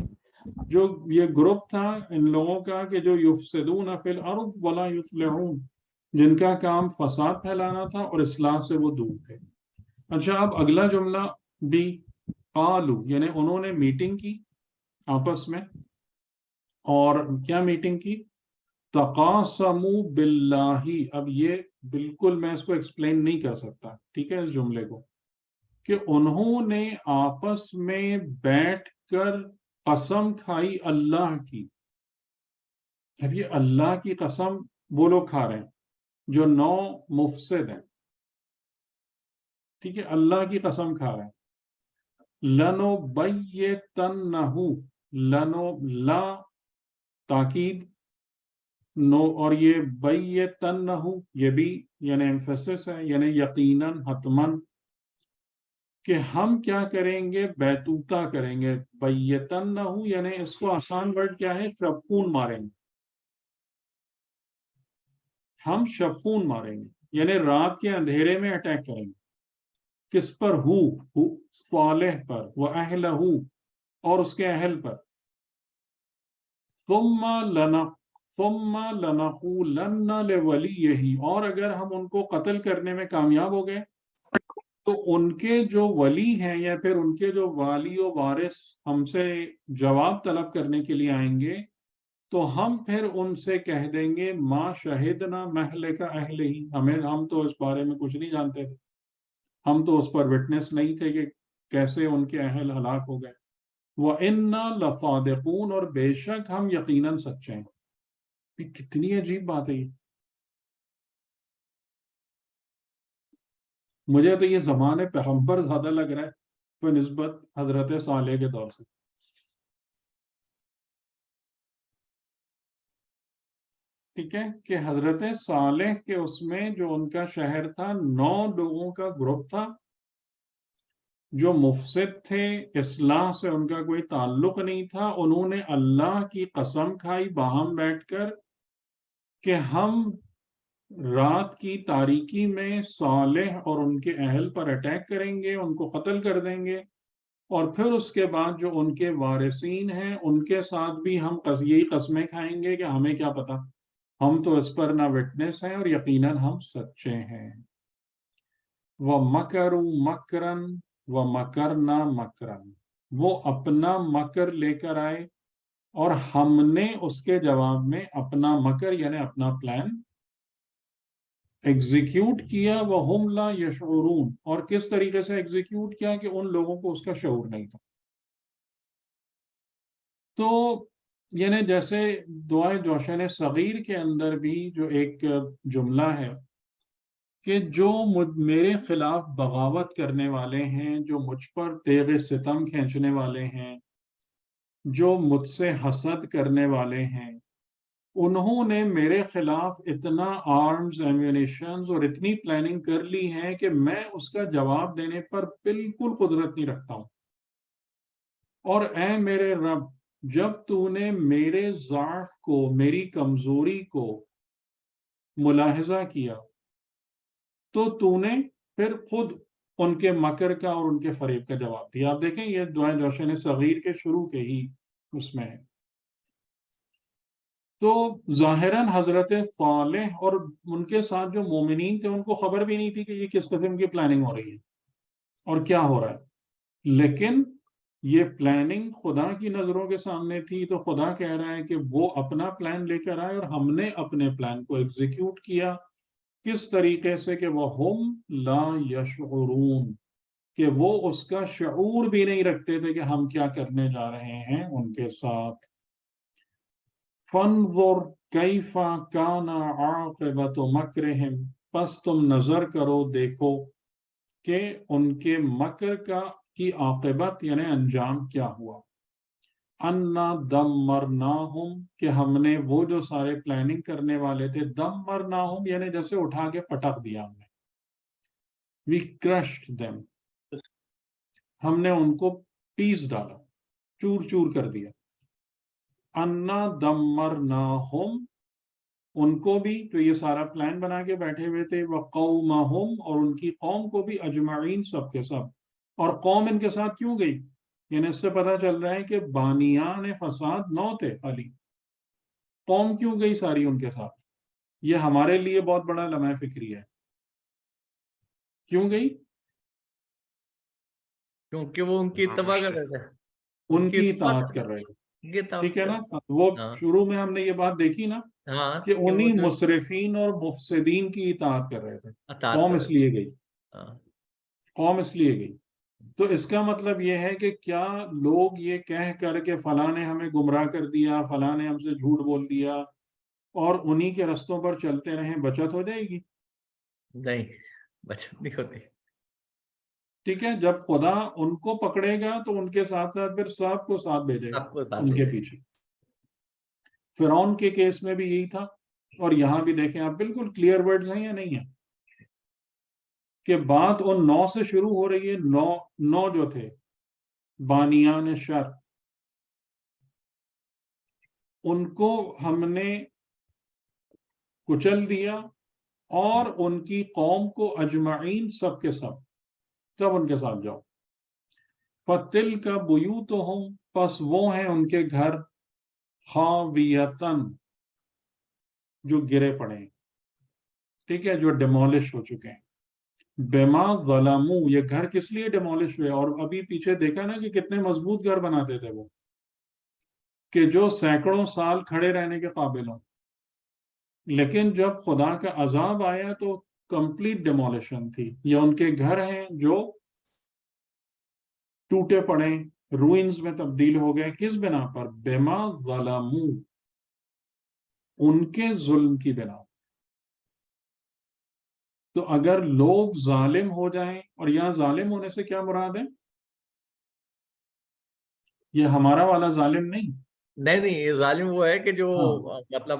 جو یہ گروپ تھا ان لوگوں کا کہ جو یفسدون فی الارض ولا یصلحون، جن کا کام فساد پھیلانا تھا اور اصلاح سے وہ دور تھے۔ اچھا، اب اگلا جملہ بھی، قالو یعنی انہوں نے میٹنگ کی آپس میں، اور کیا میٹنگ کی؟ تقاسموا باللہ۔ اب یہ بالکل میں اس کو ایکسپلین نہیں کر سکتا، ٹھیک ہے، اس جملے کو، کہ انہوں نے آپس میں بیٹھ کر قسم کھائی اللہ کی۔ اب یہ اللہ کی قسم وہ لوگ کھا رہے ہیں جو 9 مفسد ہیں، ٹھیک ہے، اللہ کی قسم کھا رہے ہیں۔ لَنُبَيِّتَنَّهُ، لا تاکید، نو، اور یہ بیتنہ یہ بھی یعنی ایمفیسس ہے، یعنی یقیناً، حتماً، کہ ہم کیا کریں گے؟ بیتوتا کریں گے۔ بیتنہ یعنی اس کو آسان ورڈ کیا ہے؟ شبخون ماریں گے۔ ہم شبخون ماریں گے یعنی رات کے اندھیرے میں اٹیک کریں گے۔ کس پر؟ ہو صالح پر، وہ اہلہ، اور اس کے اہل پر۔ ثم لنقولن لولیہ، اور اگر ہم ان کو قتل کرنے میں کامیاب ہو گئے تو ان کے جو ولی ہیں یا پھر ان کے جو والی و وارث ہم سے جواب طلب کرنے کے لیے آئیں گے تو ہم پھر ان سے کہہ دیں گے ما شہدنا مہلک اہلہ، ہم تو اس بارے میں کچھ نہیں جانتے تھے، ہم تو اس پر وٹنس نہیں تھے کہ کیسے ان کے اہل ہلاک ہو گئے۔ وَإِنَّا لَصَادِقُونَ، اور بے شک ہم یقیناً سچے ہیں۔ یہ کتنی عجیب بات ہے یہ۔ مجھے تو یہ زمانے پیغمبر زیادہ لگ رہا ہے بنسبت حضرت صالح کے دور سے۔ ٹھیک ہے کہ حضرت صالح کے اس میں جو ان کا شہر تھا 9 لوگوں کا گروپ تھا جو مفسد تھے، اصلاح سے ان کا کوئی تعلق نہیں تھا. انہوں نے اللہ کی قسم کھائی باہم بیٹھ کر کہ ہم رات کی تاریکی میں صالح اور ان کے اہل پر اٹیک کریں گے، ان کو قتل کر دیں گے، اور پھر اس کے بعد جو ان کے وارثین ہیں ان کے ساتھ بھی ہم یہی قسمیں کھائیں گے کہ ہمیں کیا پتا، ہم تو اس پر نہ وٹنس ہیں اور یقیناً ہم سچے ہیں. وَمَكَرُوا مَكْرًا وَمَكَرْنَا مَكْرًا، وہ اپنا مکر لے کر آئے اور ہم نے اس کے جواب میں اپنا مکر یعنی اپنا پلان ایگزیکیوٹ کیا. وَهُمْ لَا يَشْعُرُونَ، اور کس طریقے سے ایگزیکیوٹ کیا کہ ان لوگوں کو اس کا شعور نہیں تھا. تو یعنی جیسے دعائے جوشن صغیر کے اندر بھی جو ایک جملہ ہے کہ جو میرے خلاف بغاوت کرنے والے ہیں، جو مجھ پر تیغ ستم کھینچنے والے ہیں، جو مجھ سے حسد کرنے والے ہیں، انہوں نے میرے خلاف اتنا آرمز ایمونیشنز اور اتنی پلاننگ کر لی ہے کہ میں اس کا جواب دینے پر بالکل قدرت نہیں رکھتا ہوں. اور اے میرے رب، جب تو نے میرے ضعف کو، میری کمزوری کو ملاحظہ کیا تو نے پھر خود ان کے مکر کا اور ان کے فریب کا جواب دیا. آپ دیکھیں یہ دعائے جوشن صغیر کے شروع کے ہی اس میں ہے. تو ظاہراً حضرت صالح اور ان کے ساتھ جو مومنین تھے ان کو خبر بھی نہیں تھی کہ یہ کس قسم کی پلاننگ ہو رہی ہے اور کیا ہو رہا ہے، لیکن یہ پلاننگ خدا کی نظروں کے سامنے تھی. تو خدا کہہ رہا ہے کہ وہ اپنا پلان لے کر آئے اور ہم نے اپنے پلان کو ایگزیکیوٹ کیا. کس طریقے سے کہ وَهُمْ لَا يَشْعُرُونَ، کہ وہ اس کا شعور بھی نہیں رکھتے تھے کہ ہم کیا کرنے جا رہے ہیں ان کے ساتھ. فَانظُرْ كَيْفَ كَانَ عَاقِبَةُ مَكْرِهِمْ، پس تم نظر کرو، دیکھو کہ ان کے مکر کی عاقبت یعنی انجام کیا ہوا. اَنَّا دَمَّرْنَاهُمْ، کہ ہم نے وہ جو سارے پلاننگ کرنے والے تھے، دَمَّرْنَاهُمْ یعنی جیسے اٹھا کے پٹک دیا ہم نے. وی crushed them، ہم نے ان کو پیس ڈالا، چور چور کر دیا. اَنَّا دَمَّرْنَاهُمْ، ان کو بھی جو یہ سارا پلان بنا کے بیٹھے ہوئے تھے، وَقَوْمَهُمْ، اور ان کی قوم کو بھی، اجمعین سب کے سب. اور قوم ان کے ساتھ کیوں گئی؟ یعنی اس سے پتہ چل رہا ہے کہ بانیان فساد 9 تھے خالی. قوم کیوں گئی ساری ان کے ساتھ؟ یہ ہمارے لیے بہت بڑا لمحہ فکری ہے. کیوں گئی؟ کیونکہ وہ ان کی اتباع کر رہے تھے، ان کی اطاعت کر رہے تھے. ٹھیک ہے نا، وہ ہاں شروع میں ہم نے یہ بات دیکھی نا ہاں کہ کہ وہ انہی جو مصرفین اور مفسدین کی اطاعت کر رہے تھے. اطاعت قوم کر اس رہے لیے تھے. گئی، ہاں قوم اس لیے گئی. تو اس کا مطلب یہ ہے کہ کیا لوگ یہ کہہ کر کہ فلاں نے ہمیں گمراہ کر دیا، فلاں نے ہم سے جھوٹ بول دیا اور انہی کے رستوں پر چلتے رہیں، بچت ہو جائے گی؟ نہیں، بچت نہیں ہوتی. ٹھیک ہے، جب خدا ان کو پکڑے گا تو ان کے ساتھ ساتھ پھر سب کو ساتھ بھیجے گا سب کو ساتھ ان لے کے جائے. پیچھے. فرعون کے کیس میں بھی یہی تھا، اور یہاں بھی دیکھیں آپ، بالکل کلیئر ورڈز ہیں یا نہیں ہیں کہ بات ان 9 سے شروع ہو رہی ہے. 9 جو تھے بانیان شر، ان کو ہم نے کچل دیا، اور ان کی قوم کو اجمعین سب کے سب ان کے ساتھ جاؤ. فَتِلْكَ بُيُوتُهُمْ، پس وہ ہیں ان کے گھر، خاویتن، جو گرے پڑے ہیں. ٹھیک ہے، جو ڈیمولش ہو چکے ہیں. بما ظلموا، یہ گھر کس لیے ڈیمولش ہوئے؟ اور ابھی پیچھے دیکھا نا کہ کتنے مضبوط گھر بناتے تھے وہ، کہ جو سینکڑوں سال کھڑے رہنے کے قابل ہوں. لیکن جب خدا کا عذاب آیا تو کمپلیٹ ڈیمولیشن تھی. یہ ان کے گھر ہیں جو ٹوٹے پڑے، روئنز میں تبدیل ہو گئے. کس بنا پر؟ بما ظلموا، ان کے ظلم کی بنا. تو اگر لوگ ظالم ہو جائیں، اور یہاں ظالم ہونے سے کیا مراد ہے؟ یہ ہمارا والا ظالم نہیں. نہیں، یہ ظالم وہ ہے کہ جو ہاں مطلب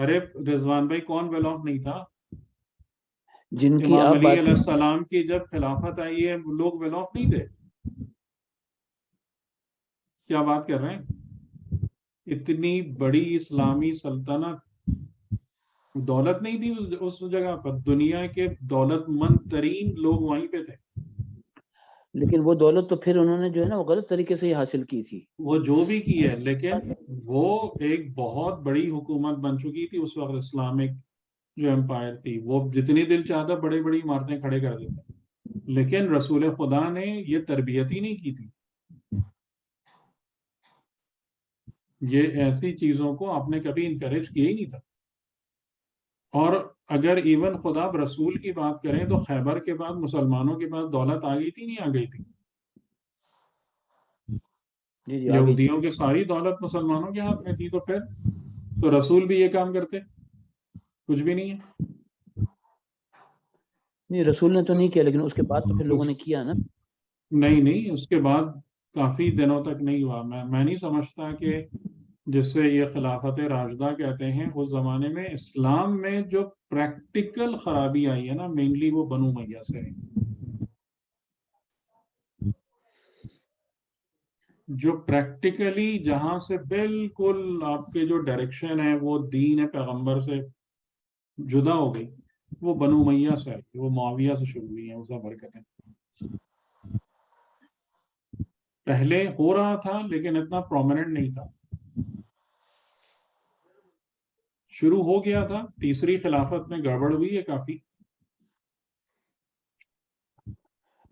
ارے رضوان بھائی کون ویل آف نہیں تھا؟ جن کی امام آپ علی بات علیہ السلام کی جب خلافت آئی ہے لوگ ویل آف نہیں تھے؟ کیا بات کر رہے ہیں؟ اتنی بڑی اسلامی سلطنت، دولت نہیں تھی اس جگہ پر، دنیا کے دولت مند ترین لوگ وہیں پہ تھے. لیکن وہ دولت تو پھر انہوں نے جو ہے نا وہ غلط طریقے سے ہی حاصل کی تھی. وہ جو بھی کی ہے، لیکن وہ ایک بہت بڑی حکومت بن چکی تھی اس وقت. اسلامک جو امپائر تھی وہ جتنی دل چاہتا بڑی بڑی عمارتیں کھڑے کر دیتے، لیکن رسول خدا نے یہ تربیت ہی نہیں کی تھی. یہ ایسی چیزوں کو آپ نے کبھی انکریج کیا ہی نہیں تھا. اور اگر ایون خدا اب رسول کی بات کریں تو خیبر کے بعد مسلمانوں کے پاس دولت آ گئی تھی نہیں آ گئی تھی؟ جی جی آگے یہودیوں کی ساری دولت مسلمانوں کے ہاتھ میں تھی، تو پھر تو رسول بھی یہ کام کرتے؟ کچھ بھی نہیں ہے. نہیں رسول نے تو نہیں کیا، لیکن اس کے بعد تو پھر لوگوں نے کیا نا. نہیں اس کے بعد کافی دنوں تک نہیں ہوا. میں نہیں سمجھتا کہ جس سے یہ خلافت راشدہ کہتے ہیں، اس زمانے میں اسلام میں جو پریکٹیکل خرابی آئی ہے نا، مینلی وہ بنو امیہ سے ہے. جو پریکٹیکلی جہاں سے بالکل آپ کے جو ڈائریکشن ہے وہ دین پیغمبر سے جدا ہو گئی، وہ بنو امیہ سے ہے، وہ معاویہ سے شروع ہوئی ہیں. اس برکتیں پہلے ہو رہا تھا لیکن اتنا پرومیننٹ نہیں تھا. شروع ہو گیا تھا، تیسری خلافت میں گڑبڑ ہوئی ہے کافی،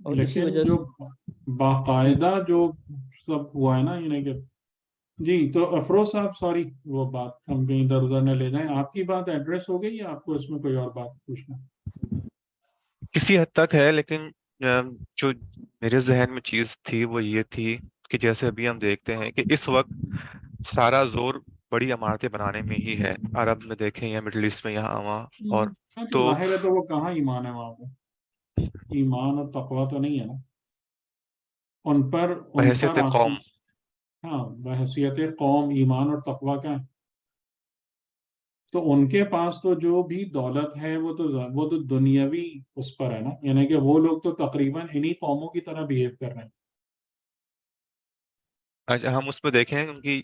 اور اسی لیکن وجہ جو سے باقاعدہ جو سب ہوا ہے نا، یعنی کہ جی. تو افروز صاحب سوری وہ بات ہم کہیں ادھر ادھر نہ لے جائیں. آپ کی بات ایڈریس ہو گئی یا آپ کو اس میں کوئی اور بات پوچھنا؟ کسی حد تک ہے، لیکن جو میرے ذہن میں چیز تھی وہ یہ تھی کہ جیسے ابھی ہم دیکھتے ہیں کہ اس وقت سارا زور بڑی عمارتیں بنانے میں ہی ہے. عرب میں دیکھیں یا مڈل ایسٹ میں یہاں وہاں. اور تو ظاہر ہے تو وہ کہاں ایمان ہے وہاں پہ؟ ایمان اور تقوی تو نہیں ہے نا ان پر بحیثیت قوم ہاں بحیثیت قوم ایمان اور تقوی کا ہے. تو ان کے پاس تو جو بھی دولت ہے وہ تو دنیاوی اس پر ہے نا، یعنی کہ وہ لوگ تو تقریباً انہی قوموں کی طرح بہیو کر رہے ہیں. ہم اس پہ دیکھیں ان کی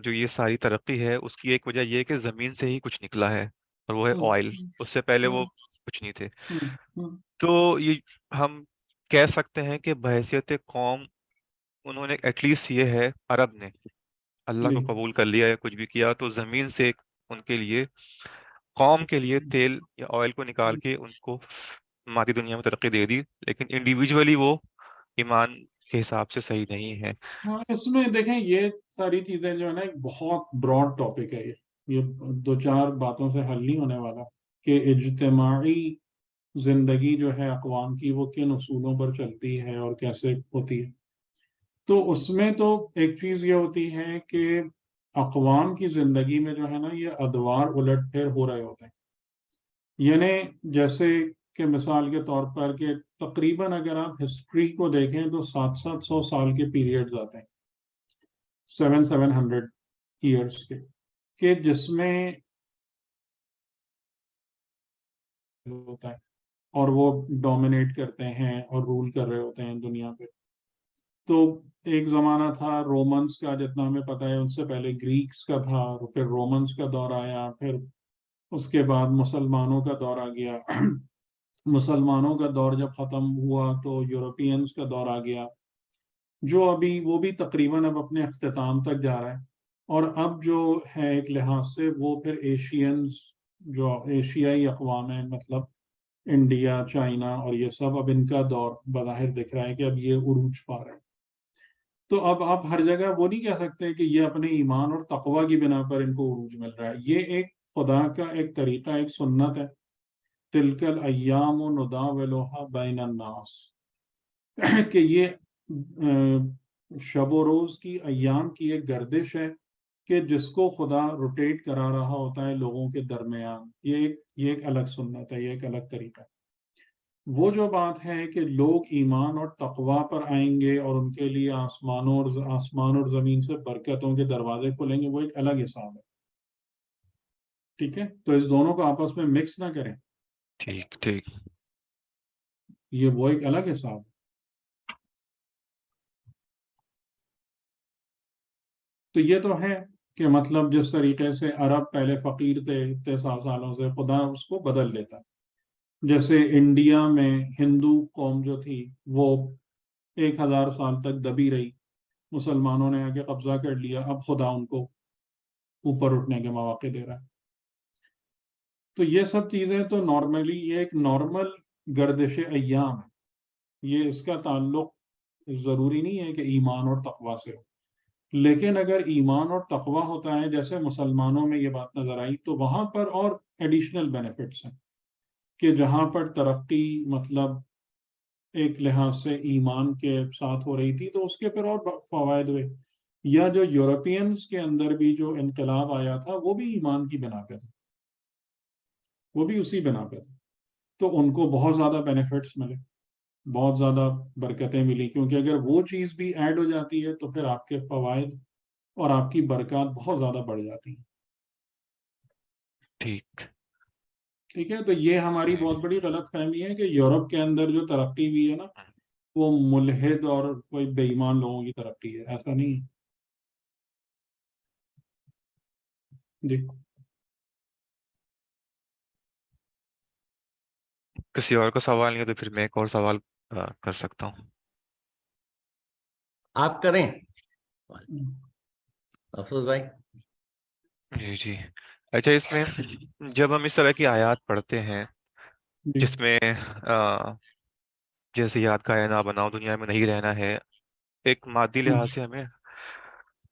جو یہ ساری ترقی ہے اس کی ایک وجہ یہ ہے کہ زمین سے ہی کچھ نکلا ہے، اور وہ ہے آئل. اس سے پہلے وہ کچھ نہیں تھے. تو یہ ہم کہہ سکتے ہیں کہ بحیثیت قوم انہوں نے ایٹ لیسٹ یہ ہے، عرب نے اللہ کو قبول کر لیا یا کچھ بھی کیا تو زمین سے ان کے لیے قوم کے لیے تیل یا آئل کو نکال کے ان کو مادی دنیا میں ترقی دے دی، لیکن انڈیویجولی وہ ایمان کے حساب سے صحیح نہیں ہے. ہاں اس میں دیکھیں یہ ساری چیزیں جو ہے نا ایک بہت براڈ ٹاپک ہے. یہ دو چار باتوں سے حل نہیں ہونے والا کہ اجتماعی زندگی جو ہے اقوام کی وہ کن اصولوں پر چلتی ہے اور کیسے ہوتی ہے. تو اس میں تو ایک چیز یہ ہوتی ہے کہ اقوام کی زندگی میں جو ہے نا یہ ادوار الٹ پھیر ہو رہے ہوتے ہیں. یعنی جیسے کہ مثال کے طور پر کہ تقریباً اگر آپ ہسٹری کو دیکھیں تو 700 سال کے پیریڈز آتے ہیں، 700 ایئرس کے، کہ جس میں ہوتا ہے اور وہ ڈومینیٹ کرتے ہیں اور رول کر رہے ہوتے ہیں دنیا پہ. تو ایک زمانہ تھا رومنز کا، جتنا ہمیں پتہ ہے ان سے پہلے گریکس کا تھا، پھر رومنز کا دور آیا، پھر اس کے بعد مسلمانوں کا دور آ گیا. مسلمانوں کا دور جب ختم ہوا تو یورپینز کا دور آ گیا، جو ابھی وہ بھی تقریباً اب اپنے اختتام تک جا رہا ہے. اور اب جو ہے ایک لحاظ سے وہ پھر ایشینز، جو ایشیائی اقوام ہیں، مطلب انڈیا، چائنا اور یہ سب، اب ان کا دور بظاہر دکھ رہا ہے کہ اب یہ عروج پا رہے ہیں. تو اب آپ ہر جگہ وہ نہیں کہہ سکتے کہ یہ اپنے ایمان اور تقوی کی بنا پر ان کو عروج مل رہا ہے. یہ ایک خدا کا ایک طریقہ، ایک سنت ہے. تلک الایام نداولها بین الناس، کہ یہ شب و روز کی، ایام کی ایک گردش ہے کہ جس کو خدا روٹیٹ کرا رہا ہوتا ہے لوگوں کے درمیان. یہ ایک الگ سنت ہے، یہ ایک الگ طریقہ ہے. وہ جو بات ہے کہ لوگ ایمان اور تقوی پر آئیں گے اور ان کے لیے آسمان اور زمین سے برکتوں کے دروازے کھلیں گے، وہ ایک الگ حساب ہے. ٹھیک ہے, تو اس دونوں کو آپس میں مکس نہ کریں, ٹھیک ٹھیک. یہ وہ ایک الگ حساب. تو یہ تو ہے کہ مطلب جس طریقے سے عرب پہلے فقیر تھے اتنے سالوں سے, خدا اس کو بدل دیتا. جیسے انڈیا میں ہندو قوم جو تھی وہ 1000 سال تک دبی رہی, مسلمانوں نے آگے قبضہ کر لیا, اب خدا ان کو اوپر اٹھنے کے مواقع دے رہا ہے. تو یہ سب چیزیں تو نارملی یہ ایک نارمل گردش ایام ہے. یہ اس کا تعلق ضروری نہیں ہے کہ ایمان اور تقوی سے ہو, لیکن اگر ایمان اور تقوی ہوتا ہے جیسے مسلمانوں میں یہ بات نظر آئی, تو وہاں پر اور ایڈیشنل بینیفٹس ہیں کہ جہاں پر ترقی مطلب ایک لحاظ سے ایمان کے ساتھ ہو رہی تھی تو اس کے پھر اور فوائد ہوئے. یا جو یورپینز کے اندر بھی جو انقلاب آیا تھا وہ بھی ایمان کی بنا پہ تھا, وہ بھی اسی بنا پہ تھا, تو ان کو بہت زیادہ بینیفٹس ملے, بہت زیادہ برکتیں ملی, کیونکہ اگر وہ چیز بھی ایڈ ہو جاتی ہے تو پھر آپ کے فوائد اور آپ کی برکات بہت زیادہ بڑھ جاتی ہیں. ٹھیک. ٹھیک ہے, تو یہ ہماری بہت بڑی غلط فہمی ہے کہ یورپ کے اندر جو ترقی ہوئی ہے نا وہ ملحد اور کوئی بے ایمان لوگوں کی ترقی ہے, ایسا نہیں ہے. جی کسی اور کا سوال نہیں ہے تو پھر میں ایک اور سوال کر سکتا ہوں. آپ کریں افروز بھائی. جی جی. اچھا, اس میں جب ہم اس طرح کی آیات پڑھتے ہیں جی جس میں جیسے یاد کا نہ بناؤ, دنیا میں نہیں رہنا ہے, ایک مادی لحاظ سے ہمیں,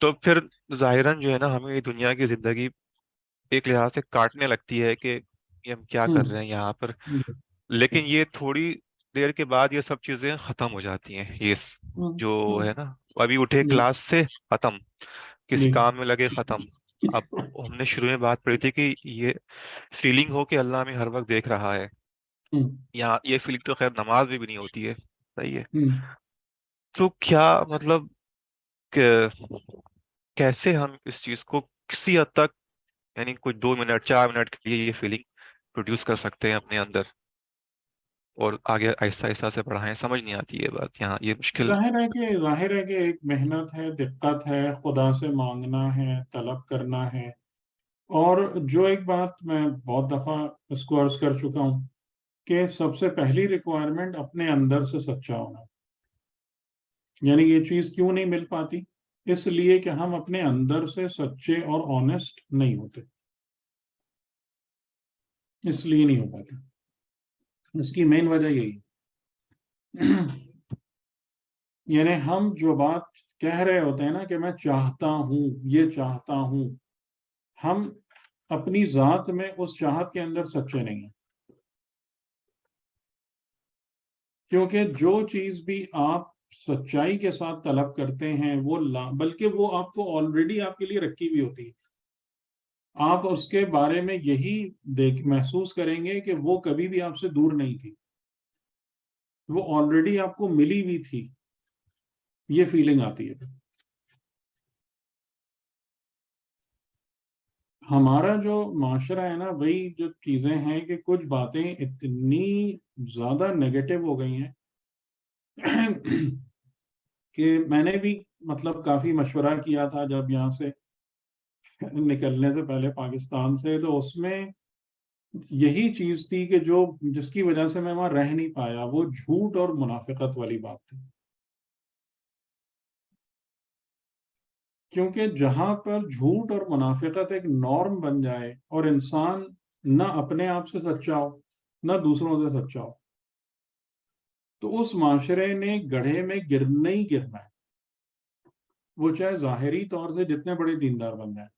تو پھر ظاہراً جو ہے نا ہمیں یہ دنیا کی زندگی ایک لحاظ سے کاٹنے لگتی ہے کہ یہ ہم کیا کر رہے ہیں یہاں پر. لیکن یہ تھوڑی دیر کے بعد یہ سب چیزیں ختم ہو جاتی ہیں. یہ جو ہے نا, ابھی اٹھے کلاس سے ختم, کسی کام میں لگے ختم. اب ہم نے شروع میں بات پڑھی تھی کہ یہ فیلنگ ہو کہ اللہ ہمیں ہر وقت دیکھ رہا ہے, یہاں یہ فیلنگ تو خیر نماز میں بھی نہیں ہوتی ہے, صحیح ہے. تو کیا مطلب کہ کیسے ہم اس چیز کو کسی حد تک, یعنی کچھ 2 منٹ 4 منٹ کے لیے یہ فیلنگ پروڈیوس کر سکتے ہیں اپنے اندر اور آگے آہستہ آہستہ سے بڑھائیں؟ سمجھ نہیں آتی یہ بات, یہاں یہ مشکل. ظاہر ہے کہ ایک محنت ہے, دقت ہے, خدا سے مانگنا ہے, طلب کرنا ہے. اور جو ایک بات میں بہت دفعہ اس کو عرض کر چکا ہوں کہ سب سے پہلی ریکوائرمنٹ اپنے اندر سے سچا ہونا. یعنی یہ چیز کیوں نہیں مل پاتی؟ اس لیے کہ ہم اپنے اندر سے سچے اور آنےسٹ نہیں ہوتے, اس لیے نہیں ہو پاتی. اس کی مین وجہ یہی ہے. یعنی ہم جو بات کہہ رہے ہوتے ہیں نا کہ میں چاہتا ہوں, یہ چاہتا ہوں, ہم اپنی ذات میں اس چاہت کے اندر سچے نہیں ہیں. کیونکہ جو چیز بھی آپ سچائی کے ساتھ طلب کرتے ہیں وہ بلکہ وہ آپ کو آلریڈی آپ کے لیے رکھی ہوئی ہوتی ہے. آپ اس کے بارے میں یہی محسوس کریں گے کہ وہ کبھی بھی آپ سے دور نہیں تھی, وہ آلریڈی آپ کو ملی ہوئی تھی. یہ فیلنگ آتی ہے. ہمارا جو معاشرہ ہے نا, وہی جو چیزیں ہیں کہ کچھ باتیں اتنی زیادہ نیگیٹو ہو گئی ہیں کہ میں نے بھی مطلب کافی مشورہ کیا تھا جب یہاں سے نکلنے سے پہلے پاکستان سے, تو اس میں یہی چیز تھی کہ جس کی وجہ سے میں وہاں رہ نہیں پایا, وہ جھوٹ اور منافقت والی بات تھی. کیونکہ جہاں پر جھوٹ اور منافقت ایک نارم بن جائے اور انسان نہ اپنے آپ سے سچا ہو نہ دوسروں سے سچا ہو, تو اس معاشرے نے گڑھے میں گرنا ہی گرنا ہے, وہ چاہے ظاہری طور سے جتنے بڑے دیندار بن جائیں.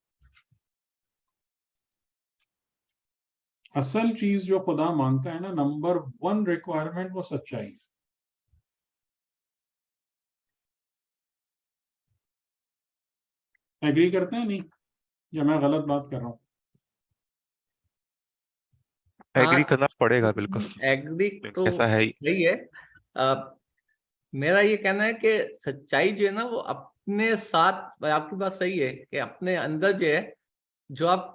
اصل چیز جو خدا مانگتا ہے نا, نمبر 1 ریکوائرمنٹ, وہ سچائی. ایگری کرتے ہیں نہیں, یا میں غلط بات کر رہا ہوں؟ ایگری کرنا پڑے گا بالکل, ایگری تو ایسا ہے ہی. صحیح ہے. میرا یہ کہنا ہے کہ سچائی جو ہے نا وہ اپنے ساتھ, آپ کی بات صحیح ہے کہ اپنے اندر جو ہے, جو آپ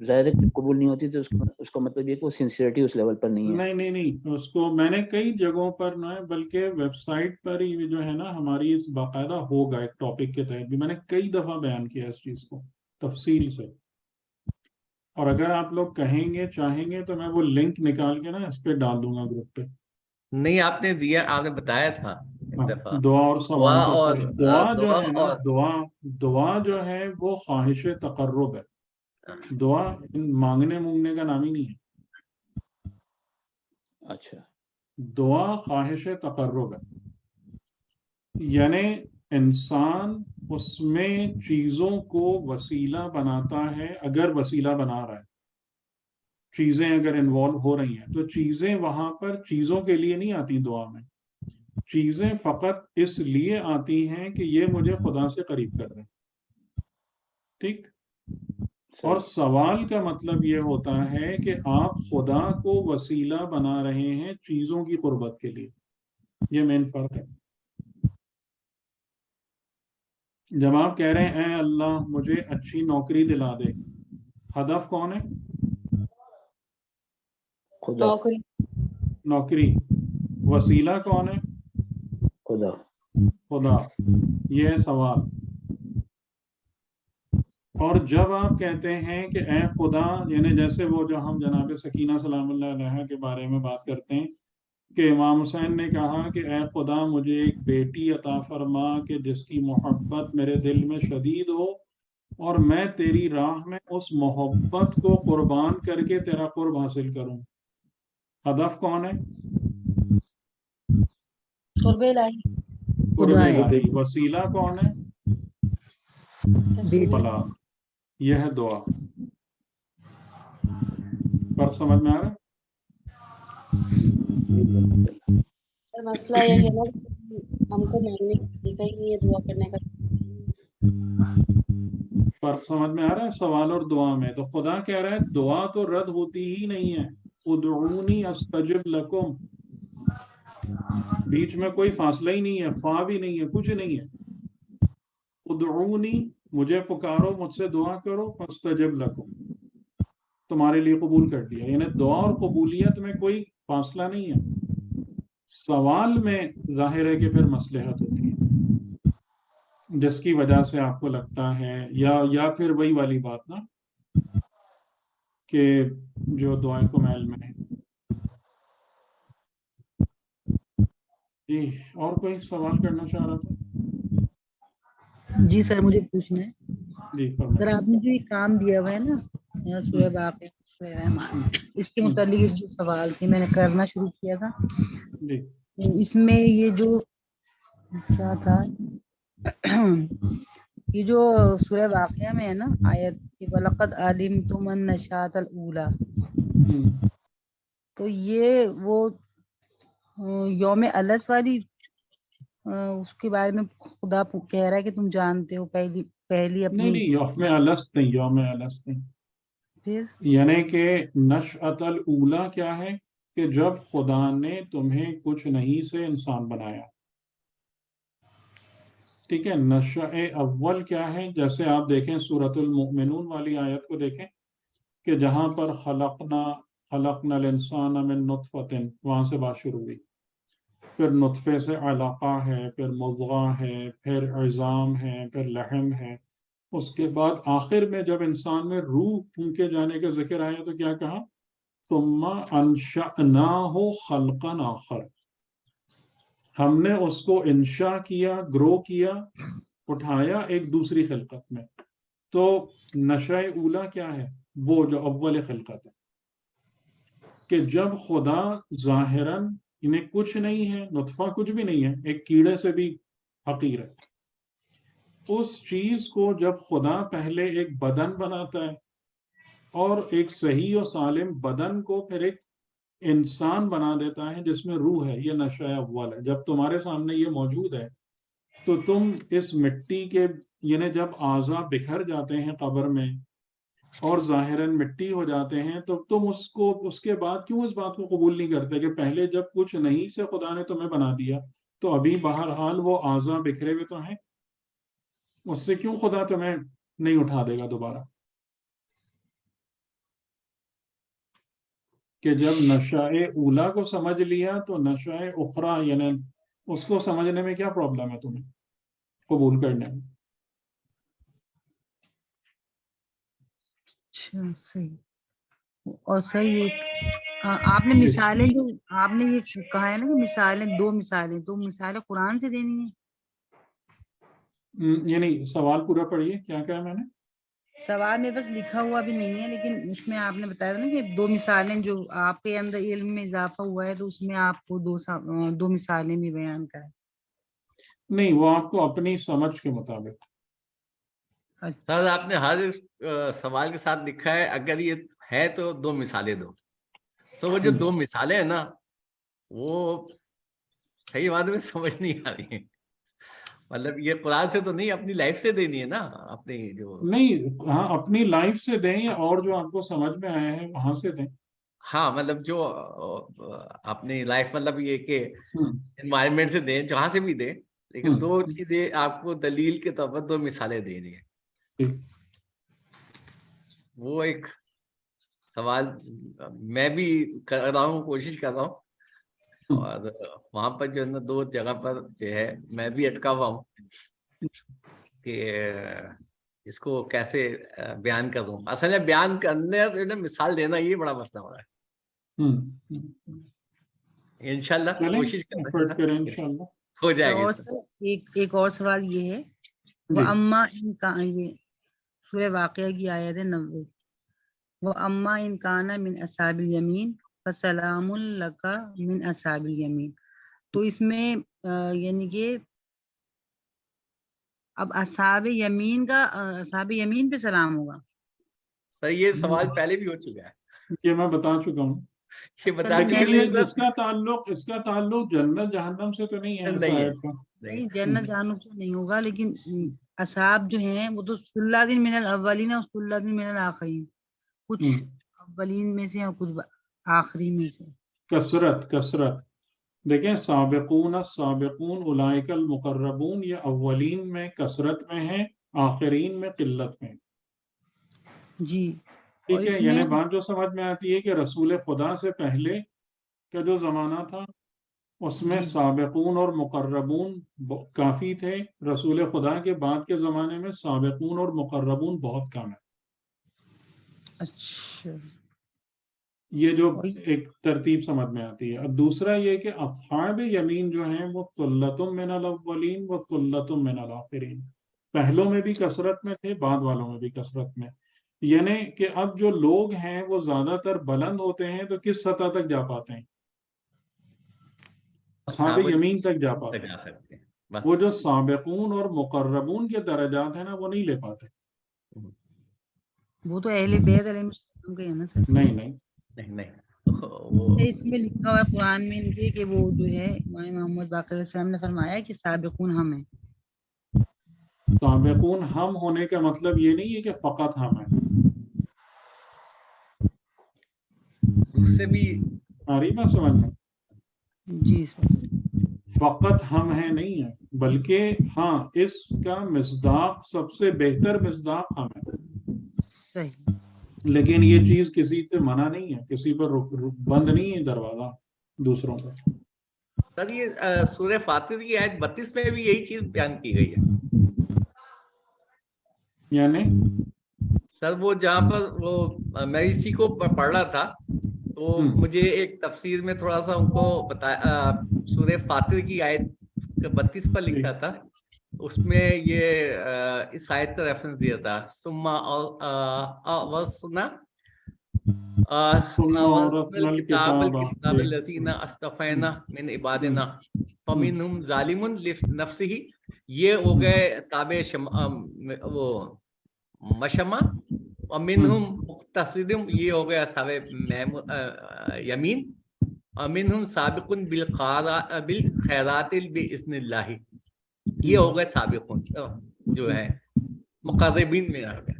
ظاہر ہے کہ قبول نہیں ہوتی تو اس کا مطلب یہ کہ وہ سنسیئرٹی اس لیول پر نہیں ہے. نہیں اس کو میں نے کئی جگہوں پر نہ بلکہ ویب سائٹ پر ہی جو ہے نا ہماری اس باقاعدہ ہوگا ایک ٹاپک کے تحت بھی میں نے کئی دفعہ بیان کیا اس چیز کو تفصیل سے. اور اگر آپ لوگ کہیں گے چاہیں گے تو میں وہ لنک نکال کے نا اس پہ ڈال دوں گا گروپ پہ. نہیں آپ نے دیا، آپ نے بتایا تھا ایک دفعہ. دعا اور سوال کا اور فرق. دعا جو دعا ہے نا اور دعا جو ہے وہ خواہش تقرب ہے. دعا مانگنے مونگنے کا نام ہی نہیں ہے. اچھا. دعا خواہش تقرب ہے، یعنی انسان اس میں چیزوں کو وسیلہ بناتا ہے. اگر وسیلہ بنا رہا ہے، چیزیں اگر انوالو ہو رہی ہیں تو چیزیں وہاں پر چیزوں کے لیے نہیں آتی. دعا میں چیزیں فقط اس لیے آتی ہیں کہ یہ مجھے خدا سے قریب کر رہے ہیں. ٹھیک. اور سوال کا مطلب یہ ہوتا ہے کہ آپ خدا کو وسیلہ بنا رہے ہیں چیزوں کی قربت کے لیے. یہ مین فرق ہے. جب آپ کہہ رہے ہیں اے اللہ مجھے اچھی نوکری دلا دے، ہدف کون ہے؟ خدا. نوکری. وسیلہ کون ہے؟ خدا. یہ ہے سوال. اور جب آپ کہتے ہیں کہ اے خدا، یعنی جیسے وہ جو ہم جناب سکینہ سلام اللہ علیہ کے بارے میں بات کرتے ہیں کہ امام حسین نے کہا کہ اے خدا مجھے ایک بیٹی عطا فرما کہ جس کی محبت میرے دل میں شدید ہو اور میں تیری راہ میں اس محبت کو قربان کر کے تیرا قرب حاصل کروں. ہدف کون ہے؟ قرب الہی. قرب الہی. وسیلہ کون ہے؟ بلا. یہ ہے دعا. فرق سمجھ میں آ رہا ہے؟ مسئلہ یہ ہے نا ہم کو ماننے کا طریقہ ہی نہیں ہے دعا کرنے کا. فرق سمجھ میں آ رہا ہے سوال اور دعا میں. تو خدا کہہ رہا ہے دعا تو رد ہوتی ہی نہیں ہے. ادعونی استجب لکم. بیچ میں کوئی فاصلہ ہی نہیں ہے، فا بھی نہیں ہے، کچھ نہیں ہے. ادعونی مجھے پکارو، مجھ سے دعا کرو، استجب لکم تمہارے لیے قبول کر دیا. یعنی دعا اور قبولیت میں کوئی فاصلہ نہیں ہے. سوال میں ظاہر ہے کہ پھر مصلحت ہوتی ہے جس کی وجہ سے آپ کو لگتا ہے یا پھر وہی والی بات نا کہ جو دعائیں کمیل میں ہے. جی اور کوئی سوال کرنا چاہ رہا تھا؟ جی سر مجھے پوچھنا ہے. جی سر فرمائیں. آپ نے جو یہ کام دیا ہوا ہے نا سورہ واقعہ سورہ رحمان، اس کے متعلق ایک جو سوال تھی میں نے کرنا شروع کیا تھا. جی اس میں یہ جو کیا تھا یہ جو سورہ واقعہ میں ہے نا آیت کہ وَلَقَدْ عَلِمْتُمُ النَّشَاءَةَ الْأُولَىٰ، تو یہ وہ یوم الس والی اس کے بارے میں خدا کہہ رہا ہے کہ تم جانتے ہو پہلی اپنی. نہیں یوم الست نہیں، یوم الست نہیں. پھر یعنی کہ نشأۃ الاولیٰ کیا ہے کہ جب خدا نے تمہیں کچھ نہیں سے انسان بنایا. ٹھیک ہے. نشأ اول کیا ہے؟ جیسے آپ دیکھیں سورۃ المؤمنون والی آیت کو دیکھیں کہ جہاں پر خلقنا الانسان من نطفۃ، وہاں سے بات شروع ہوئی. پھر نطفے سے علاقہ ہے، پھر مضغہ ہے، پھر عظام ہے، پھر لحم ہے. اس کے بعد آخر میں جب انسان میں روح پھونکے جانے کا ذکر آیا تو کیا کہا؟ ثم انشأناہ خلقا آخر. ہم نے اس کو انشاء کیا، گرو کیا، اٹھایا ایک دوسری خلقت میں. تو نشأ اولا کیا ہے؟ وہ جو اول خلقت ہے کہ جب خدا ظاہراً انہیں کچھ نہیں ہے، نطفہ کچھ بھی نہیں ہے، ایک کیڑے سے بھی حقیر ہے. اس چیز کو جب خدا پہلے ایک بدن بناتا ہے اور ایک صحیح و سالم بدن کو پھر ایک انسان بنا دیتا ہے جس میں روح ہے، یہ نشأ اول ہے. جب تمہارے سامنے یہ موجود ہے تو تم اس مٹی کے یعنی جب اعضاء بکھر جاتے ہیں قبر میں اور ظاہراً مٹی ہو جاتے ہیں تو تم اس کے بعد کیوں اس بات کو قبول نہیں کرتے کہ پہلے جب کچھ نہیں سے خدا نے تمہیں بنا دیا تو ابھی بہرحال وہ اعضاء بکھرے ہوئے تو ہیں، اس سے کیوں خدا تمہیں نہیں اٹھا دے گا دوبارہ؟ کہ جب نشائے اولا کو سمجھ لیا تو نشائے اخرى یعنی اس کو سمجھنے میں کیا پرابلم ہے تمہیں قبول کرنے میں؟ اچھا صحیح. اور صحیح آپ نے مثالیں جو آپ نے یہ کہا ہے نا کہ مثالیں دو مثالیں قرآن سے دینی ہیں. یعنی سوال پورا پڑھیے کیا کہا میں نے. سوال میں بس لکھا ہوا بھی نہیں ہے لیکن اس میں آپ نے بتایا تھا نا کہ دو مثالیں جو آپ کے اندر علم میں اضافہ ہوا ہے تو اس میں آپ کو دو مثالیں بھی بیان کریں. نہیں وہ آپ کو اپنی سمجھ کے مطابق. سر آپ نے ہر سوال کے ساتھ لکھا ہے اگر یہ ہے تو دو مثالیں دو. سو وہ جو دو مثالیں ہیں نا وہ صحیح بات میں سمجھ نہیں آ رہی ہیں. مطلب یہ قرآن سے تو نہیں اپنی لائف سے دینی ہے نا اپنی جو. نہیں ہاں اپنی لائف سے دیں یا اور جو آپ کو سمجھ میں آیا ہے وہاں سے دیں. ہاں مطلب جو اپنی لائف مطلب یہ کہ انوائرمنٹ سے دیں جہاں سے بھی دیں لیکن دو چیزیں آپ کو دلیل کے طور پر دو مثالیں دینی ہیں. وہ ایک سوال میں بھی کر رہا ہوں کوشش کر رہا ہوں اور وہاں پر جو ہے نا دو جگہ پر جو ہے میں بھی اٹکا ہوا ہوں کہ اس کو کیسے بیان کروں. اصل میں بیان کرنے جو ہے نا مثال دینا یہ بڑا مسئلہ ہو رہا ہے. انشاءاللہ کوشش کریں انشاءاللہ ہو جائے گی. اور ایک اور سوال یہ ہے وہ اما ان کا یہ سورہ واقعہ کی آیت ہے 90 وہ اما ان کانا من اصحاب الیمین فسلام لک من اصحاب الیمین. تو اس میں یعنی کہ اب اصحاب یمین پہ سلام ہوگا. سر یہ سوال پہلے بھی ہو چکا ہے. یہ میں بتا چکا ہوں. یہ بتا لیکن اس کا تعلق جنت جہنم سے تو نہیں ہے. نہیں جنت جہنم سے نہیں ہوگا لیکن اصحاب جو ہیں وہ تو سلۃ من الاولین اور سلۃ من الاخرین کچھ اولین میں سے اور کچھ آخری میں سے. کثرت دیکھیں سابقون السابقون اولئک المقربون یہ اولین میں کثرت میں ہیں آخرین میں قلت میں. جی ٹھیک ہے. یعنی بات جو سمجھ میں آتی ہے کہ رسول خدا سے پہلے کا جو زمانہ تھا اس میں سابقون اور مقربون کافی تھے. رسول خدا کے بعد کے زمانے میں سابقون اور مقربون بہت کم ہے. اچھا یہ جو ایک ترتیب سمجھ میں آتی ہے. اب دوسرا یہ کہ اصحاب یمین جو ہیں وہ ثلۃ من الاولین و ثلۃ من الاخرین پہلوں میں بھی کثرت میں تھے بعد والوں میں بھی کثرت میں. یعنی کہ اب جو لوگ ہیں وہ زیادہ تر بلند ہوتے ہیں تو کس سطح تک جا پاتے ہیں اصحاب یمین تک جا پاتے ہیں. وہ جو سابقون اور مقربون کے درجات ہیں نا وہ نہیں لے پاتے. وہ تو اہل بیت علیہ السلام کے ہیں نا سر. نہیں اس میں لکھا ہوا ہے قرآن میں ان کے کہ وہ جو ہے محمد باقر علیہ السلام نے فرمایا کہ سابقون ہم ہیں. سابقون ہم ہونے کا مطلب یہ نہیں ہے کہ فقط ہم ہیں. اس سے بھی آ رہی بات سمجھ میں. جی سر فقط ہم ہیں نہیں ہے بلکہ ہاں اس کا مصداق سب سے بہتر مصداق ہم ہے. صحیح. لیکن یہ چیز کسی سے منع نہیں ہے کسی پر بند نہیں ہے دروازہ دوسروں پر. سر یہ سورہ فاطر کی آیت 32 میں بھی یہی چیز بیان کی گئی ہے. یعنی سر وہ جہاں پر وہ میں اسی کو پڑھ رہا تھا تو مجھے ایک تفسیر میں تھوڑا سا ان کو بتایا سورہ فاطر کی آیت 32 پر لکھا تھا. اس میں یہ اس آیت کا ریفرنس دیا تھا ثم اورثنا الکتاب الذین اصطفینا من عبادنا فمنهم ظالم لنفسه. یہ ہو گئے اصحاب وہ مشمہ. ومنهم مقتصد یہ ہو گئے اصحاب یمین. ومنهم سابق بالخیرات باذن اللہ یہ ہو گئے سابقون جو ہے مقربین میں آ گئے.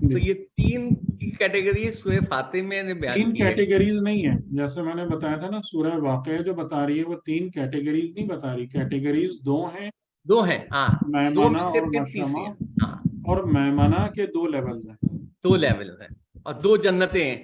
تو یہ تین کیٹیگری سورہ فاتح میں نے بیان تین کی ہے. کیٹیگریز نہیں ہیں جیسے میں نے بتایا تھا نا سورہ واقعہ جو بتا رہی ہے وہ تین کیٹیگریز نہیں بتا رہی. کیٹیگریز دو ہیں ہاں میمنہ اور مشمہ ہاں. اور میمنہ کے 2 لیولز ہیں. 2 لیول ہیں اور 2 جنتیں ہیں.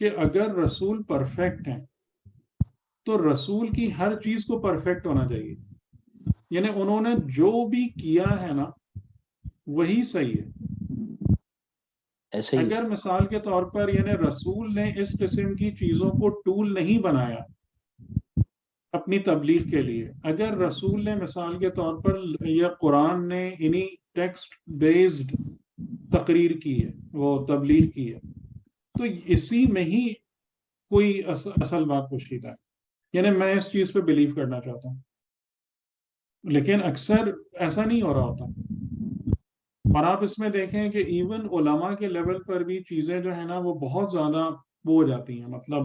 کہ اگر رسول پرفیکٹ ہیں تو رسول کی ہر چیز کو پرفیکٹ ہونا چاہیے. یعنی انہوں نے جو بھی کیا ہے نا وہی صحیح ہے. ایسے ہی اگر مثال کے طور پر یعنی رسول نے اس قسم کی چیزوں کو ٹول نہیں بنایا اپنی تبلیغ کے لیے، اگر رسول نے مثال کے طور پر یا قرآن نے انہی ٹیکسٹ بیسڈ تقریر کی ہے، وہ تبلیغ کی ہے، تو اسی میں ہی کوئی اصل بات پوشیدہ ہے. یعنی میں اس چیز پہ بلیو کرنا چاہتا ہوں، لیکن اکثر ایسا نہیں ہو رہا ہوتا. اور آپ اس میں دیکھیں کہ ایون علماء کے لیول پر بھی چیزیں جو ہیں نا وہ بہت زیادہ وہ ہو جاتی ہیں، مطلب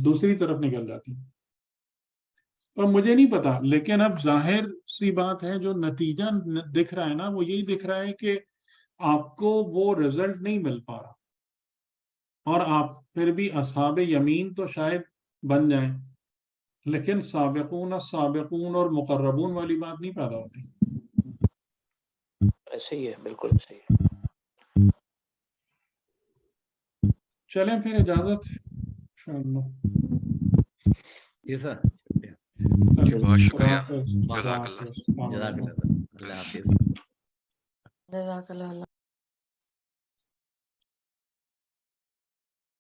دوسری طرف نکل جاتی ہیں. تو مجھے نہیں پتا، لیکن اب ظاہر سی بات ہے جو نتیجہ دکھ رہا ہے نا وہ یہی دکھ رہا ہے کہ آپ کو وہ رزلٹ نہیں مل پا رہا، اور آپ پھر بھی اصحاب یمین تو شاید بن جائیں، لیکن سابقون السابقون اور مقربون والی بات نہیں پیدا ہوتی. ایسے ہی ہے، بالکل ایسے ہی ہے. چلیں پھر اجازت انشاءاللہ. جی سر، بہت شکریہ. خدا حافظ. جزاک اللہ. السلام جزاک علیکم. اللہ سر، اللہ حافظ. جزاک اللہ.